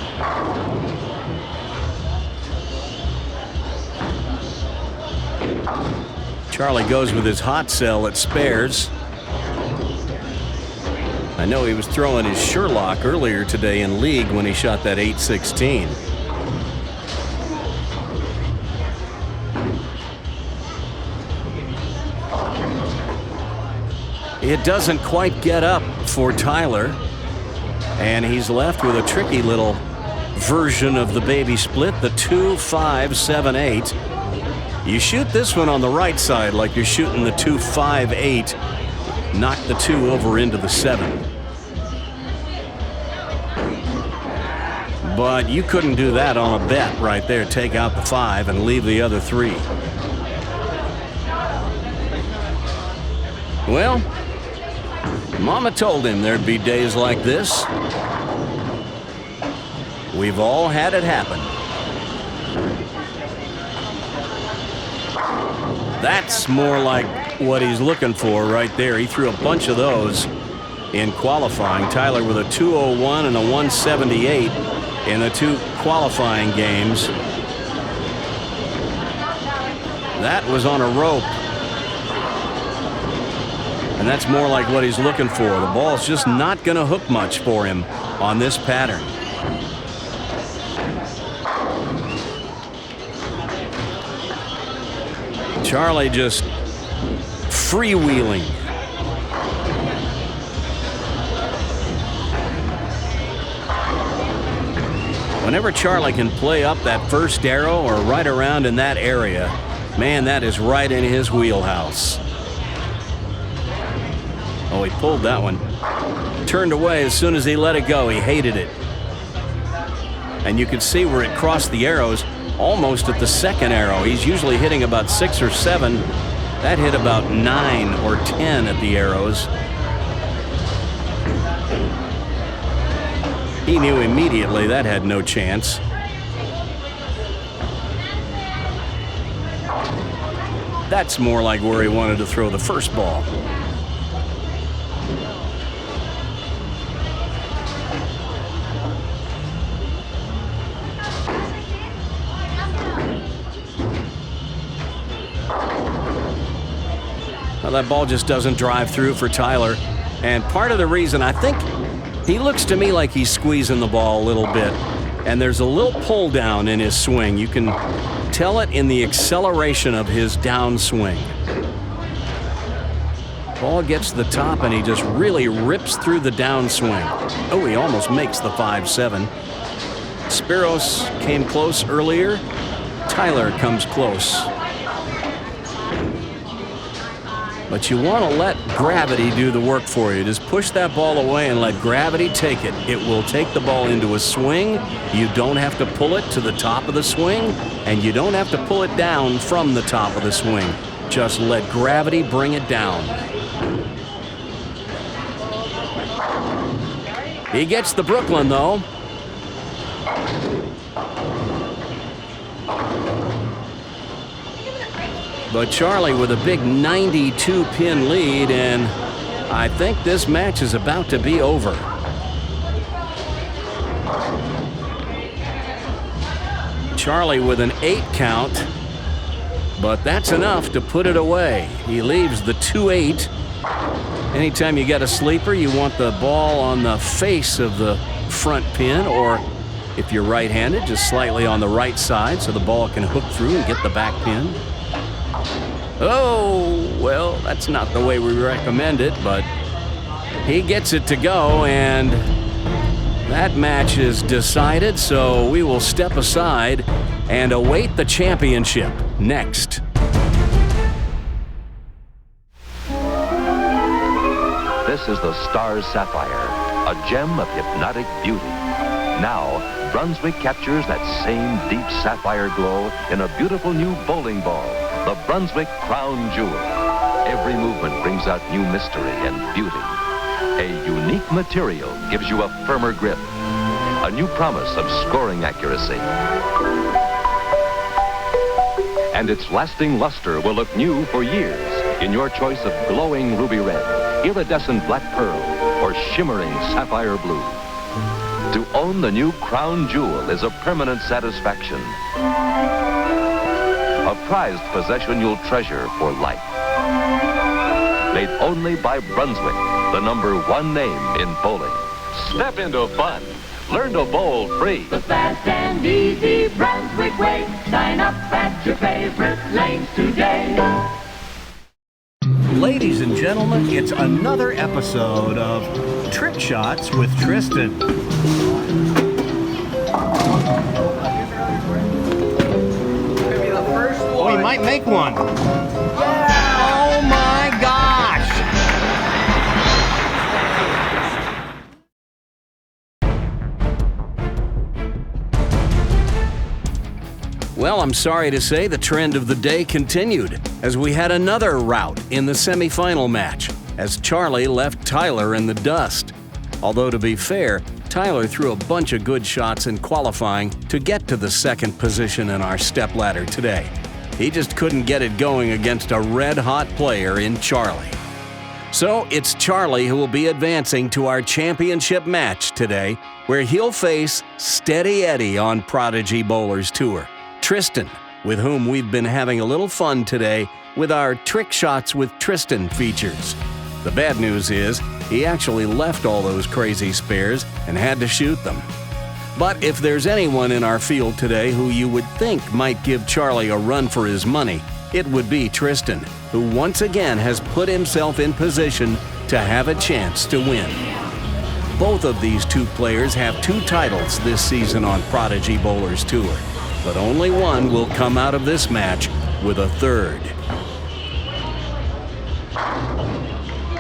Charlie goes with his hot cell at spares. I know he was throwing his Sherlock earlier today in league when he shot that 816. It doesn't quite get up for Tyler, and he's left with a tricky little version of the baby split, the 2-5-7-8. You shoot this one on the right side like you're shooting the 2-5-8. Knock the 2 over into the 7. But you couldn't do that on a bet right there. Take out the 5 and leave the other 3. Well, Mama told him there'd be days like this. We've all had it happen. That's more like what he's looking for right there. He threw a bunch of those in qualifying. Tyler with a 201 and a 178 in the 2 qualifying games. That was on a rope. And that's more like what he's looking for. The ball's just not going to hook much for him on this pattern. Charlie just freewheeling. Whenever Charlie can play up that first arrow or right around in that area, man, that is right in his wheelhouse. Oh, he pulled that one. Turned away as soon as he let it go. He hated it. And you could see where it crossed the arrows almost at the second arrow. He's usually hitting about 6 or 7. That hit about 9 or 10 at the arrows. He knew immediately that had no chance. That's more like where he wanted to throw the first ball. Well, that ball just doesn't drive through for Tyler. And part of the reason, I think he looks to me like he's squeezing the ball a little bit. And there's a little pull down in his swing. You can tell it in the acceleration of his downswing. Ball gets to the top and he just really rips through the downswing. Oh, he almost makes the 5-7. Spiros came close earlier. Tyler comes close. But you want to let gravity do the work for you. Just push that ball away and let gravity take it. It will take the ball into a swing. You don't have to pull it to the top of the swing, and you don't have to pull it down from the top of the swing. Just let gravity bring it down. He gets the Brooklyn, though. But Charlie with a big 92-pin lead, and I think this match is about to be over. Charlie with an 8 count, but that's enough to put it away. He leaves the 2-8. Anytime you get a sleeper, you want the ball on the face of the front pin, or if you're right-handed, just slightly on the right side so the ball can hook through and get the back pin. Oh, well, that's not the way we recommend it, but he gets it to go, and that match is decided, so we will step aside and await the championship next. This is the Star Sapphire, a gem of hypnotic beauty. Now, Brunswick captures that same deep sapphire glow in a beautiful new bowling ball, the Brunswick Crown Jewel. Every movement brings out new mystery and beauty. A unique material gives you a firmer grip, a new promise of scoring accuracy. And its lasting luster will look new for years in your choice of glowing ruby red. iridescent black pearl or shimmering sapphire blue. To own the new crown jewel is a permanent satisfaction. A prized possession you'll treasure for life. Made only by Brunswick, the #1 name in bowling. Step into fun. Learn to bowl free. The fast and easy Brunswick way. Sign up at your favorite lanes today. Ladies and gentlemen, it's another episode of Trick Shots with Tristan. Oh, he might make one. Oh my gosh! Well, I'm sorry to say the trend of the day continued as we had another rout in the semifinal match as Charlie left Tyler in the dust. Although to be fair, Tyler threw a bunch of good shots in qualifying to get to the second position in our stepladder today. He just couldn't get it going against a red-hot player in Charlie. So it's Charlie who will be advancing to our championship match today, where he'll face Steady Eddie on Prodigy Bowlers Tour, Tristan, with whom we've been having a little fun today with our Trick Shots with Tristan features. The bad news is he actually left all those crazy spares and had to shoot them. But if there's anyone in our field today who you would think might give Charlie a run for his money, it would be Tristan, who once again has put himself in position to have a chance to win. Both of these two players have 2 titles this season on Prodigy Bowlers Tour, but only one will come out of this match with a 3rd.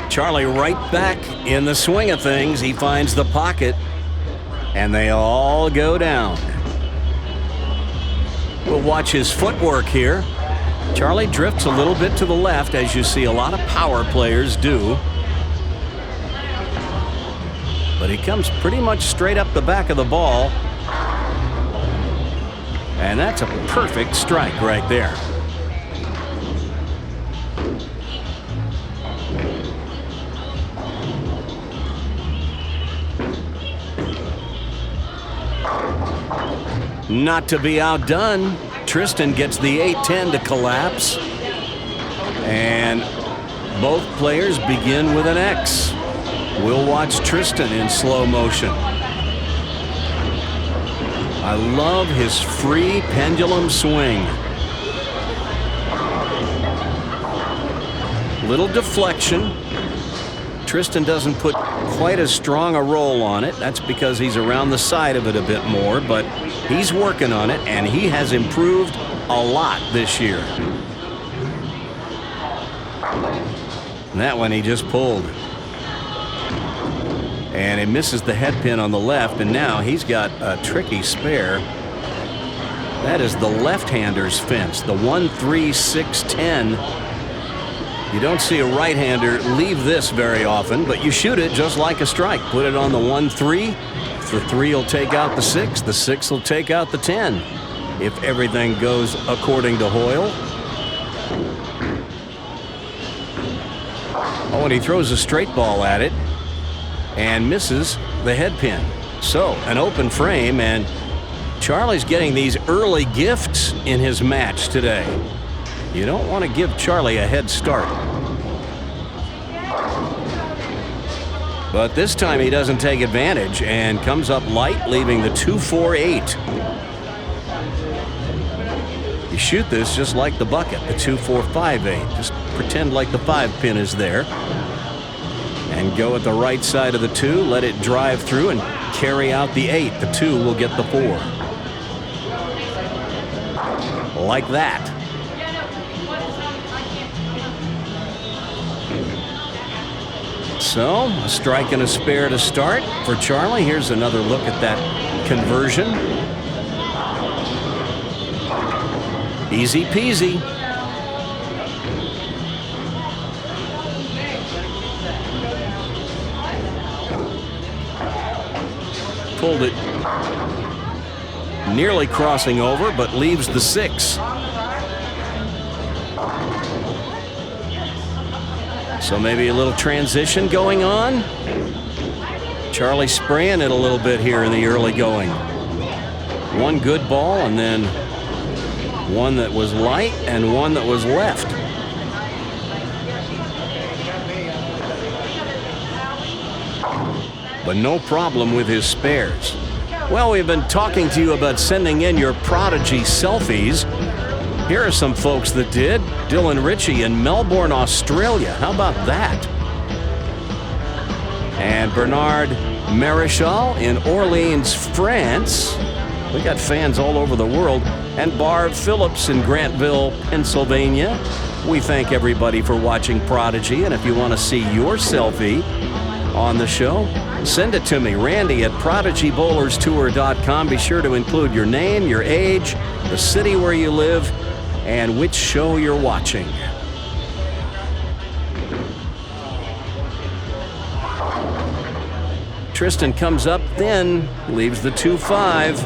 Charlie right back in the swing of things. He finds the pocket, and they all go down. We'll watch his footwork here. Charlie drifts a little bit to the left, as you see a lot of power players do. But he comes pretty much straight up the back of the ball. And that's a perfect strike right there. Not to be outdone, Tristan gets the 8-10 to collapse. And both players begin with an X. We'll watch Tristan in slow motion. I love his free pendulum swing. Little deflection. Tristan doesn't put quite as strong a roll on it. That's because he's around the side of it a bit more, but he's working on it, and he has improved a lot this year. And that one he just pulled. And it misses the head pin on the left, and now he's got a tricky spare. That is the left-hander's fence, the 1-3-6-10. You don't see a right-hander leave this very often, but you shoot it just like a strike. Put it on the 1-3. The 3 will take out the 6. The 6 will take out the 10. If everything goes according to Hoyle. Oh, and he throws a straight ball at it and misses the head pin. So, an open frame, and Charlie's getting these early gifts in his match today. You don't want to give Charlie a head start. But this time he doesn't take advantage and comes up light, leaving the 2-4-8. You shoot this just like the bucket, the 2-4-5-8. Just pretend like the 5 pin is there. And go at the right side of the 2, let it drive through and carry out the 8. The 2 will get the 4. Like that. So, a strike and a spare to start for Charlie. Here's another look at that conversion. Easy peasy. Pulled it. Nearly crossing over, but leaves the 6. So maybe a little transition going on. Charlie spraying it a little bit here in the early going. One good ball and then one that was light and one that was left. But no problem with his spares. Well, we've been talking to you about sending in your Prodigy selfies. Here are some folks that did. Dylan Ritchie in Melbourne, Australia. How about that? And Bernard Marichal in Orleans, France. We got fans all over the world. And Barb Phillips in Grantville, Pennsylvania. We thank everybody for watching Prodigy. And if you want to see your selfie on the show, send it to me, Randy at PRODIGYBowlersTour.com. Be sure to include your name, your age, the city where you live, and which show you're watching. Tristan comes up thin, leaves the 2-5.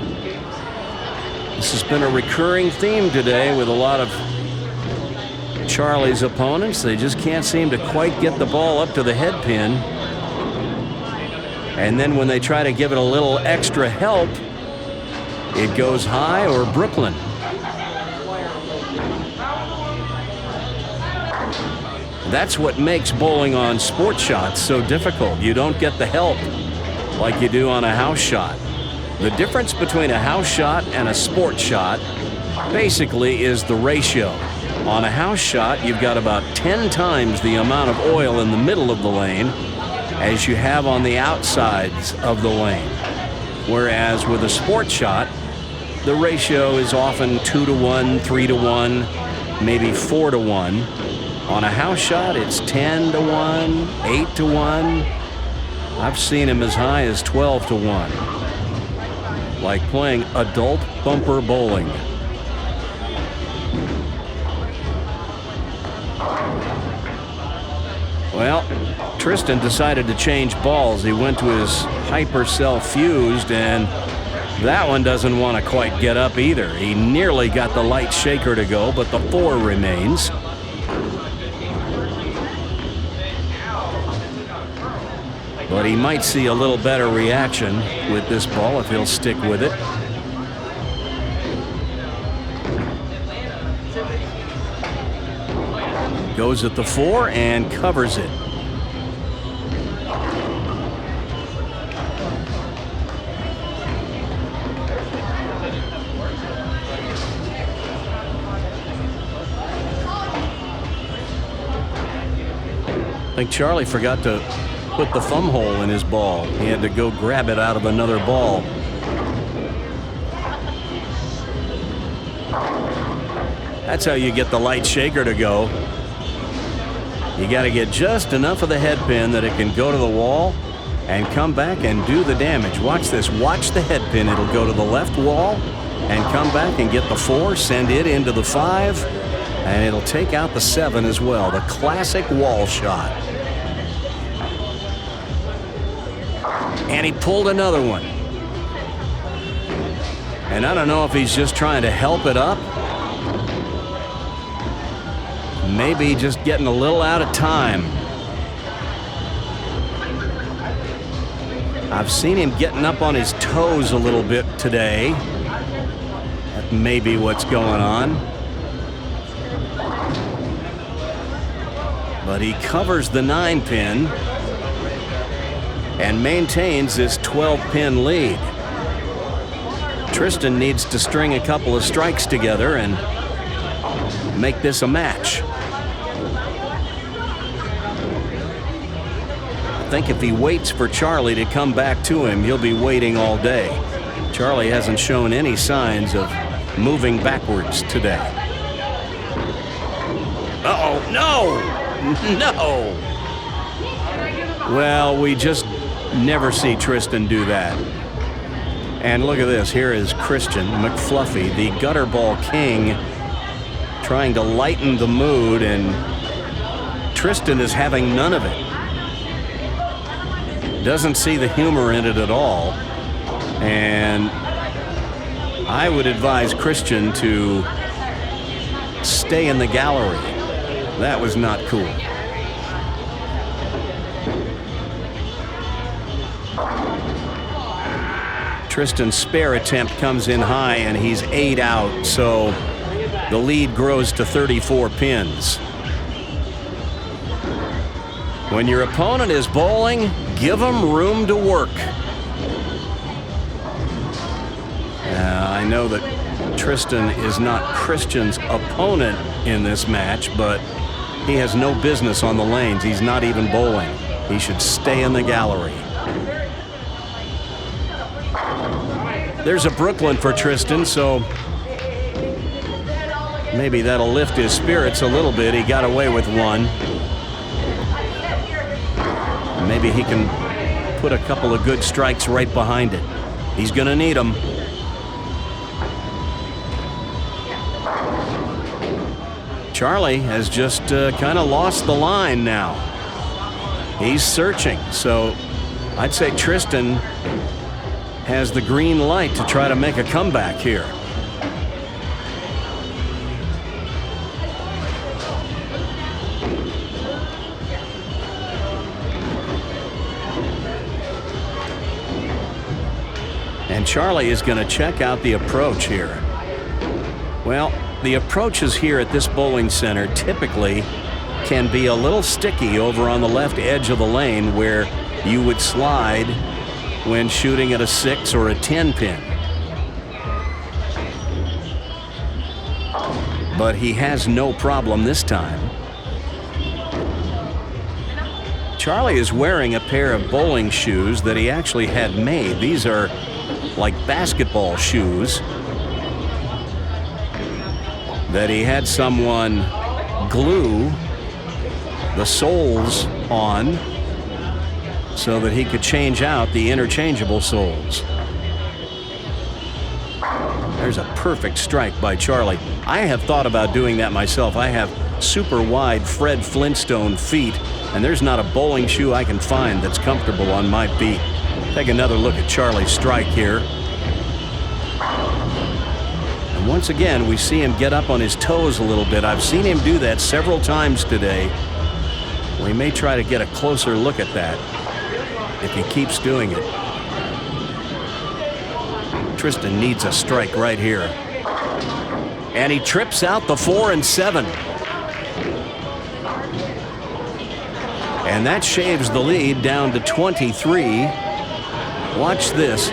This has been a recurring theme today with a lot of Charlie's opponents. They just can't seem to quite get the ball up to the head pin. And then when they try to give it a little extra help, it goes high or Brooklyn. That's what makes bowling on sport shots so difficult. You don't get the help like you do on a house shot. The difference between a house shot and a sport shot basically is the ratio. On a house shot, you've got about 10 times the amount of oil in the middle of the lane as you have on the outsides of the lane. Whereas with a sport shot, the ratio is often 2-to-1, 3-to-1, maybe 4-to-1. On a house shot, it's 10-to-1, 8-to-1. I've seen him as high as 12-to-1. Like playing adult bumper bowling. Well, Tristan decided to change balls. He went to his Hypercell Fused, and that one doesn't want to quite get up either. He nearly got the light shaker to go, but the 4 remains. But he might see a little better reaction with this ball if he'll stick with it. Goes at the 4 and covers it. I think Charlie forgot to put the thumb hole in his ball. He had to go grab it out of another ball. That's how you get the light shaker to go. You got to get just enough of the head pin that it can go to the wall and come back and do the damage. Watch this. Watch the head pin. It'll go to the left wall and come back and get the 4, send it into the 5, and it'll take out the 7 as well. The classic wall shot. And he pulled another one. And I don't know if he's just trying to help it up. Maybe just getting a little out of time. I've seen him getting up on his toes a little bit today. That may be what's going on. But he covers the 9 pin and maintains this 12-pin lead. Tristan needs to string a couple of strikes together and make this a match. I think if he waits for Charlie to come back to him, he'll be waiting all day. Charlie hasn't shown any signs of moving backwards today. Uh-oh, no! No! Well, we just never see Tristan do that. And look at this. Here is Christian McFluffy, the gutter ball king, trying to lighten the mood, and Tristan is having none of it. Doesn't see the humor in it at all. And I would advise Christian to stay in the gallery. That was not cool. Tristan's spare attempt comes in high, and he's 8 out, so the lead grows to 34 pins. When your opponent is bowling, give them room to work. I know that Tristan is not Christian's opponent in this match, but he has no business on the lanes. He's not even bowling. He should stay in the gallery. There's a Brooklyn for Tristan, so maybe that'll lift his spirits a little bit. He got away with one. Maybe he can put a couple of good strikes right behind it. He's going to need them. Charlie has just kind of lost the line now. He's searching, so I'd say Tristan has the green light to try to make a comeback here. And Charlie is going to check out the approach here. Well, the approaches here at this bowling center typically can be a little sticky over on the left edge of the lane where you would slide when shooting at a 6 or a 10 pin. But he has no problem this time. Charlie is wearing a pair of bowling shoes that he actually had made. These are like basketball shoes that he had someone glue the soles on so that he could change out the interchangeable soles. There's a perfect strike by Charlie. I have thought about doing that myself. I have super wide Fred Flintstone feet, and there's not a bowling shoe I can find that's comfortable on my feet. Take another look at Charlie's strike here. And once again, we see him get up on his toes a little bit. I've seen him do that several times today. We may try to get a closer look at that if he keeps doing it. Tristan needs a strike right here. And he trips out the 4 and 7. And that shaves the lead down to 23. Watch this.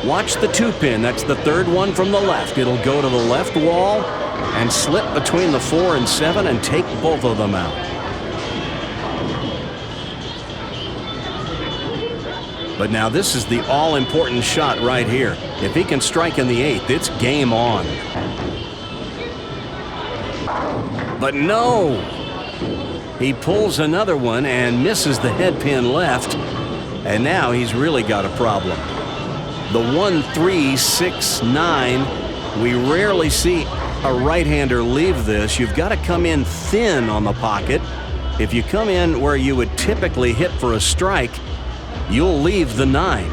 Watch the 2-pin. That's the third one from the left. It'll go to the left wall and slip between the 4 and 7 and take both of them out. But now this is the all-important shot right here. If he can strike in the 8th, it's game on. But no! He pulls another one and misses the head pin left. And now he's really got a problem. The 1-3-6-9. We rarely see a right-hander leave this. You've got to come in thin on the pocket. If you come in where you would typically hit for a strike, you'll leave the 9.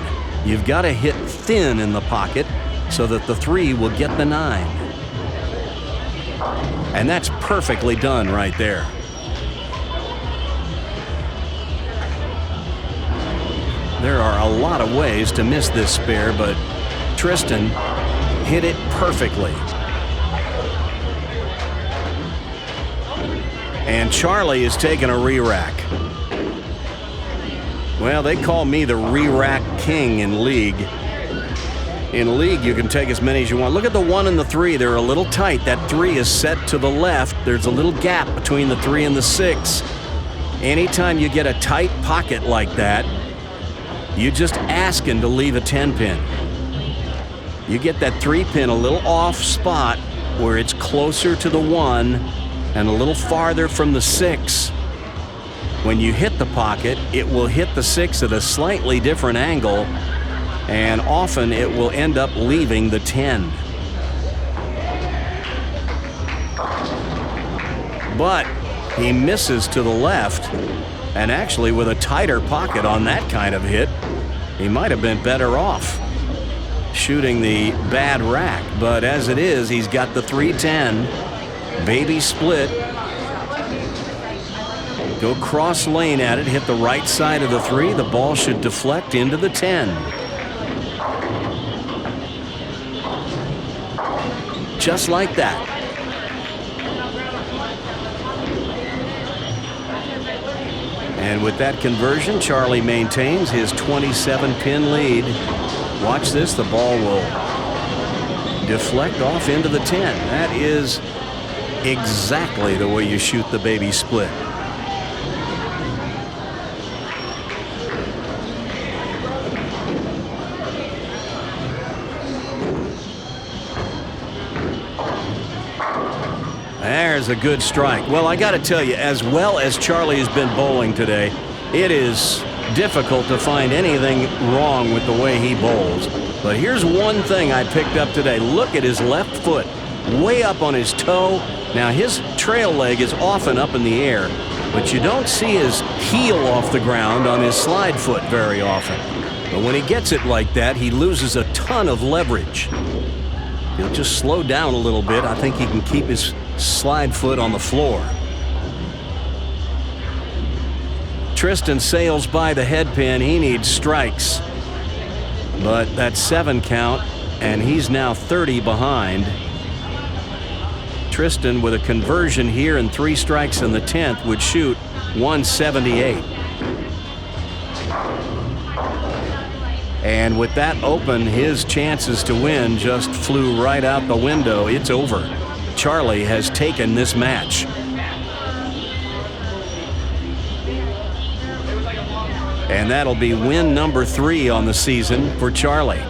You've got to hit thin in the pocket so that the 3 will get the 9. And that's perfectly done right there. There are a lot of ways to miss this spare, but Tristan hit it perfectly. And Charlie is taking a re-rack. Well, they call me the re-rack king in league. In league, you can take as many as you want. Look at the 1 and the 3. They're a little tight. That 3 is set to the left. There's a little gap between the 3 and the 6. Anytime you get a tight pocket like that, you just asking to leave a 10-pin. You get that 3-pin a little off spot where it's closer to the 1 and a little farther from the 6. When you hit the pocket, it will hit the 6 at a slightly different angle, and often it will end up leaving the 10. But he misses to the left, and actually with a tighter pocket on that kind of hit, he might have been better off shooting the bad rack. But as it is, he's got the 310, baby split. Go cross lane at it, hit the right side of the 3. The ball should deflect into the 10. just like that. And with that conversion, Charlie maintains his 27-pin lead. Watch this, the ball will deflect off into the 10. That is exactly the way you shoot the baby split. There's a good strike. Well, I got to tell you, as well as Charlie has been bowling today, it is difficult to find anything wrong with the way he bowls. But here's one thing I picked up today. Look at his left foot, way up on his toe. Now, his trail leg is often up in the air, but you don't see his heel off the ground on his slide foot very often. But when he gets it like that, he loses a ton of leverage. He'll just slow down a little bit. I think he can keep his slide foot on the floor. Tristan sails by the head pin. He needs strikes. But that 7 count, and he's now 30 behind. Tristan, with a conversion here and 3 strikes in the 10th, would shoot 178. And with that open, his chances to win just flew right out the window. It's over. Charlie has taken this match. And that'll be win number 3 on the season for Charlie.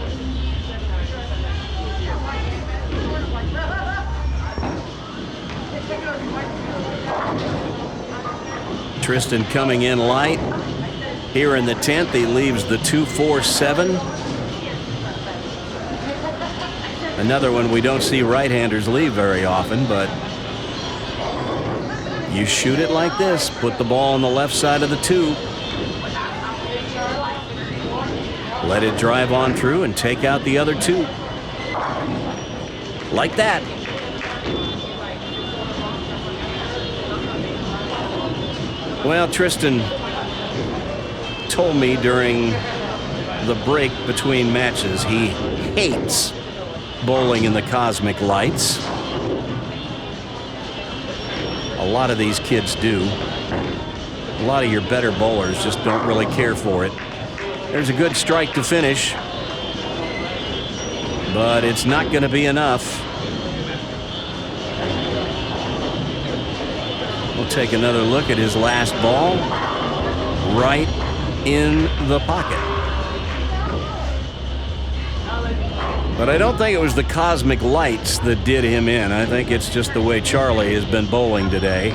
Tristan coming in light. Here in the 10th, he leaves the 2-4-7. Another one we don't see right-handers leave very often, but you shoot it like this. Put the ball on the left side of the 2. Let it drive on through and take out the other 2. Like that. Well, Tristan told me during the break between matches he hates bowling in the cosmic lights. A lot of these kids do. A lot of your better bowlers just don't really care for it. There's a good strike to finish, but it's not going to be enough. We'll take another look at his last ball. Right in the pocket. But I don't think it was the cosmic lights that did him in. I think it's just the way Charlie has been bowling today.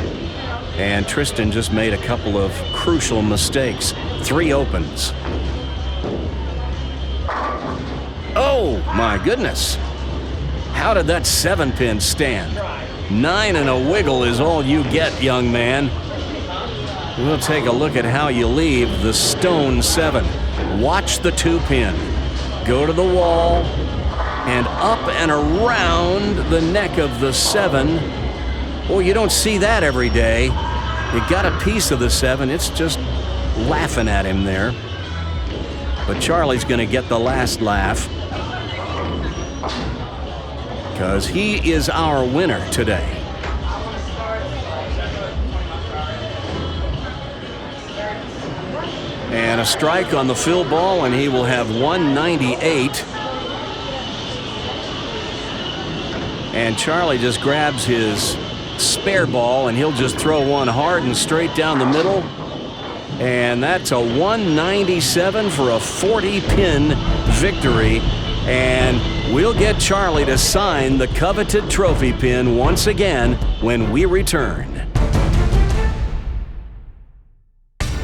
And Tristan just made a couple of crucial mistakes. 3 opens. Oh, my goodness. How did that 7-pin stand? 9 and a wiggle is all you get, young man. We'll take a look at how you leave the stone 7. Watch the 2-pin. Go to the wall and up and around the neck of the 7. Well, you don't see that every day. You got a piece of the 7. It's just laughing at him there. But Charlie's going to get the last laugh because he is our winner today. And a strike on the fill ball, and he will have 198. And Charlie just grabs his spare ball, and he'll just throw one hard and straight down the middle. And that's a 197 for a 40-pin victory. And we'll get Charlie to sign the coveted trophy pin once again when we return.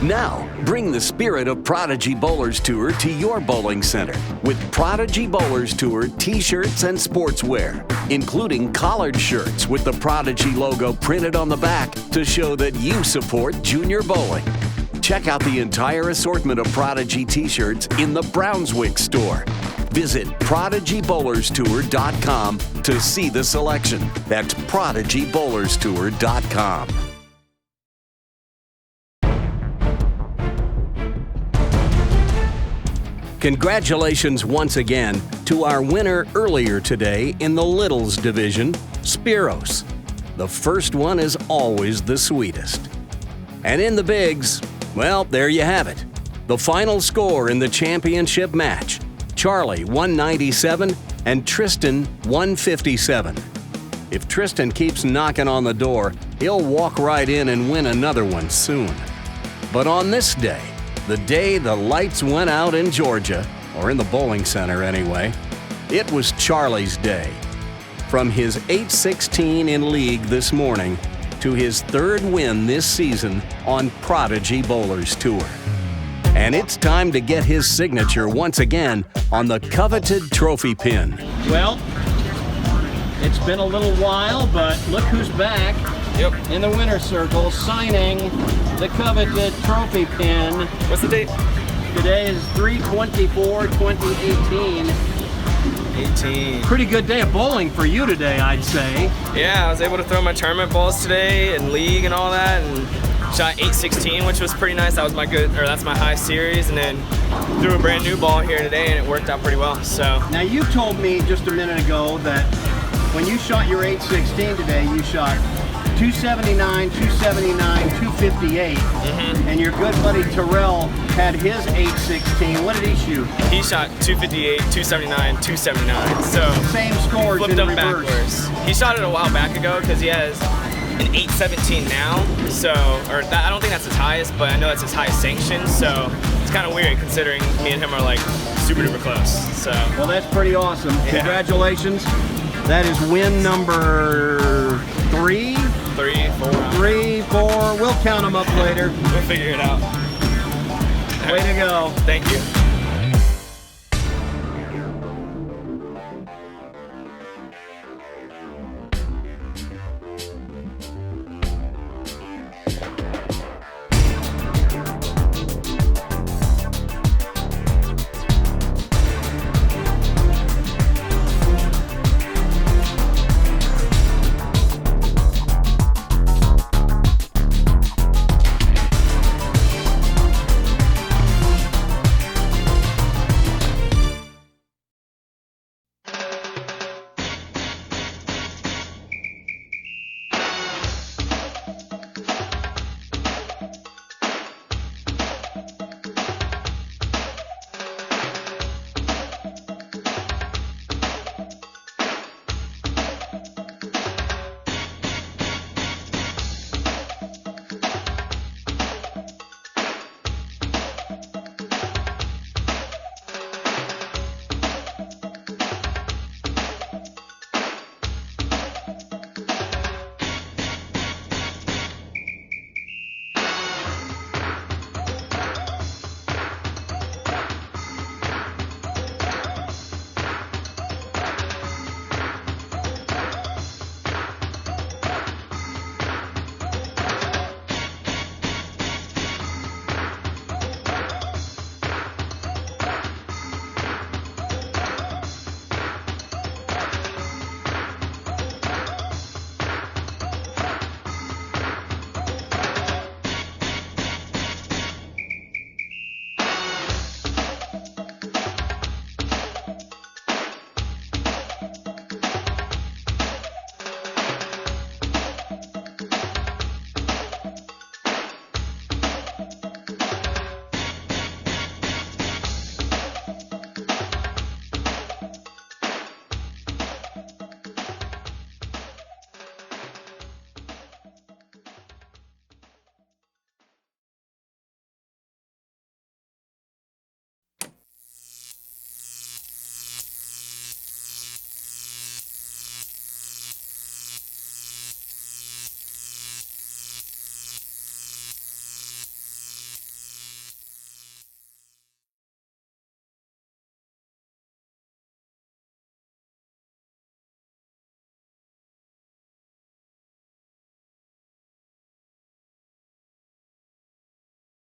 Now, bring the spirit of Prodigy Bowlers Tour to your bowling center with Prodigy Bowlers Tour t-shirts and sportswear, including collared shirts with the Prodigy logo printed on the back to show that you support junior bowling. Check out the entire assortment of Prodigy t-shirts in the Brownswick store. Visit ProdigyBowlersTour.com to see the selection. That's ProdigyBowlersTour.com. Congratulations once again to our winner earlier today in the Littles division, Spiros. The first one is always the sweetest. And in the bigs, well, there you have it. The final score in the championship match, Charlie 197 and Tristan 157. If Tristan keeps knocking on the door, he'll walk right in and win another one soon. But on this day, the day the lights went out in Georgia, or in the bowling center anyway, it was Charlie's day. From his 8-16 in league this morning to his third win this season on Prodigy Bowlers Tour. And it's time to get his signature once again on the coveted trophy pin. Well, it's been a little while, but look who's back in the winner's circle signing the coveted trophy pin. What's the date? Today is 3/24/2018. 18. Pretty good day of bowling for you today, I'd say. Yeah, I was able to throw my tournament balls today and league and all that, and shot 8-16, which was pretty nice. That was that's my high series, and then threw a brand new ball here today, and it worked out pretty well. So now you told me just a minute ago that when you shot your 8-16 today, you shot 279, 279, 258, and your good buddy Terrell had his 8-16. What did he shoot? He shot 258, 279, 279. So same scores flipped in them reverse. backwards. He shot it a while back ago because he has an 8-17 now. So, I don't think that's his highest, but I know that's his highest sanction. So it's kind of weird considering me and him are like super duper close. So well, that's pretty awesome. Yeah. Congratulations. That is win number 3. 3, 4. 3, 4. We'll count them up later. We'll figure it out. Way to go. Thank you.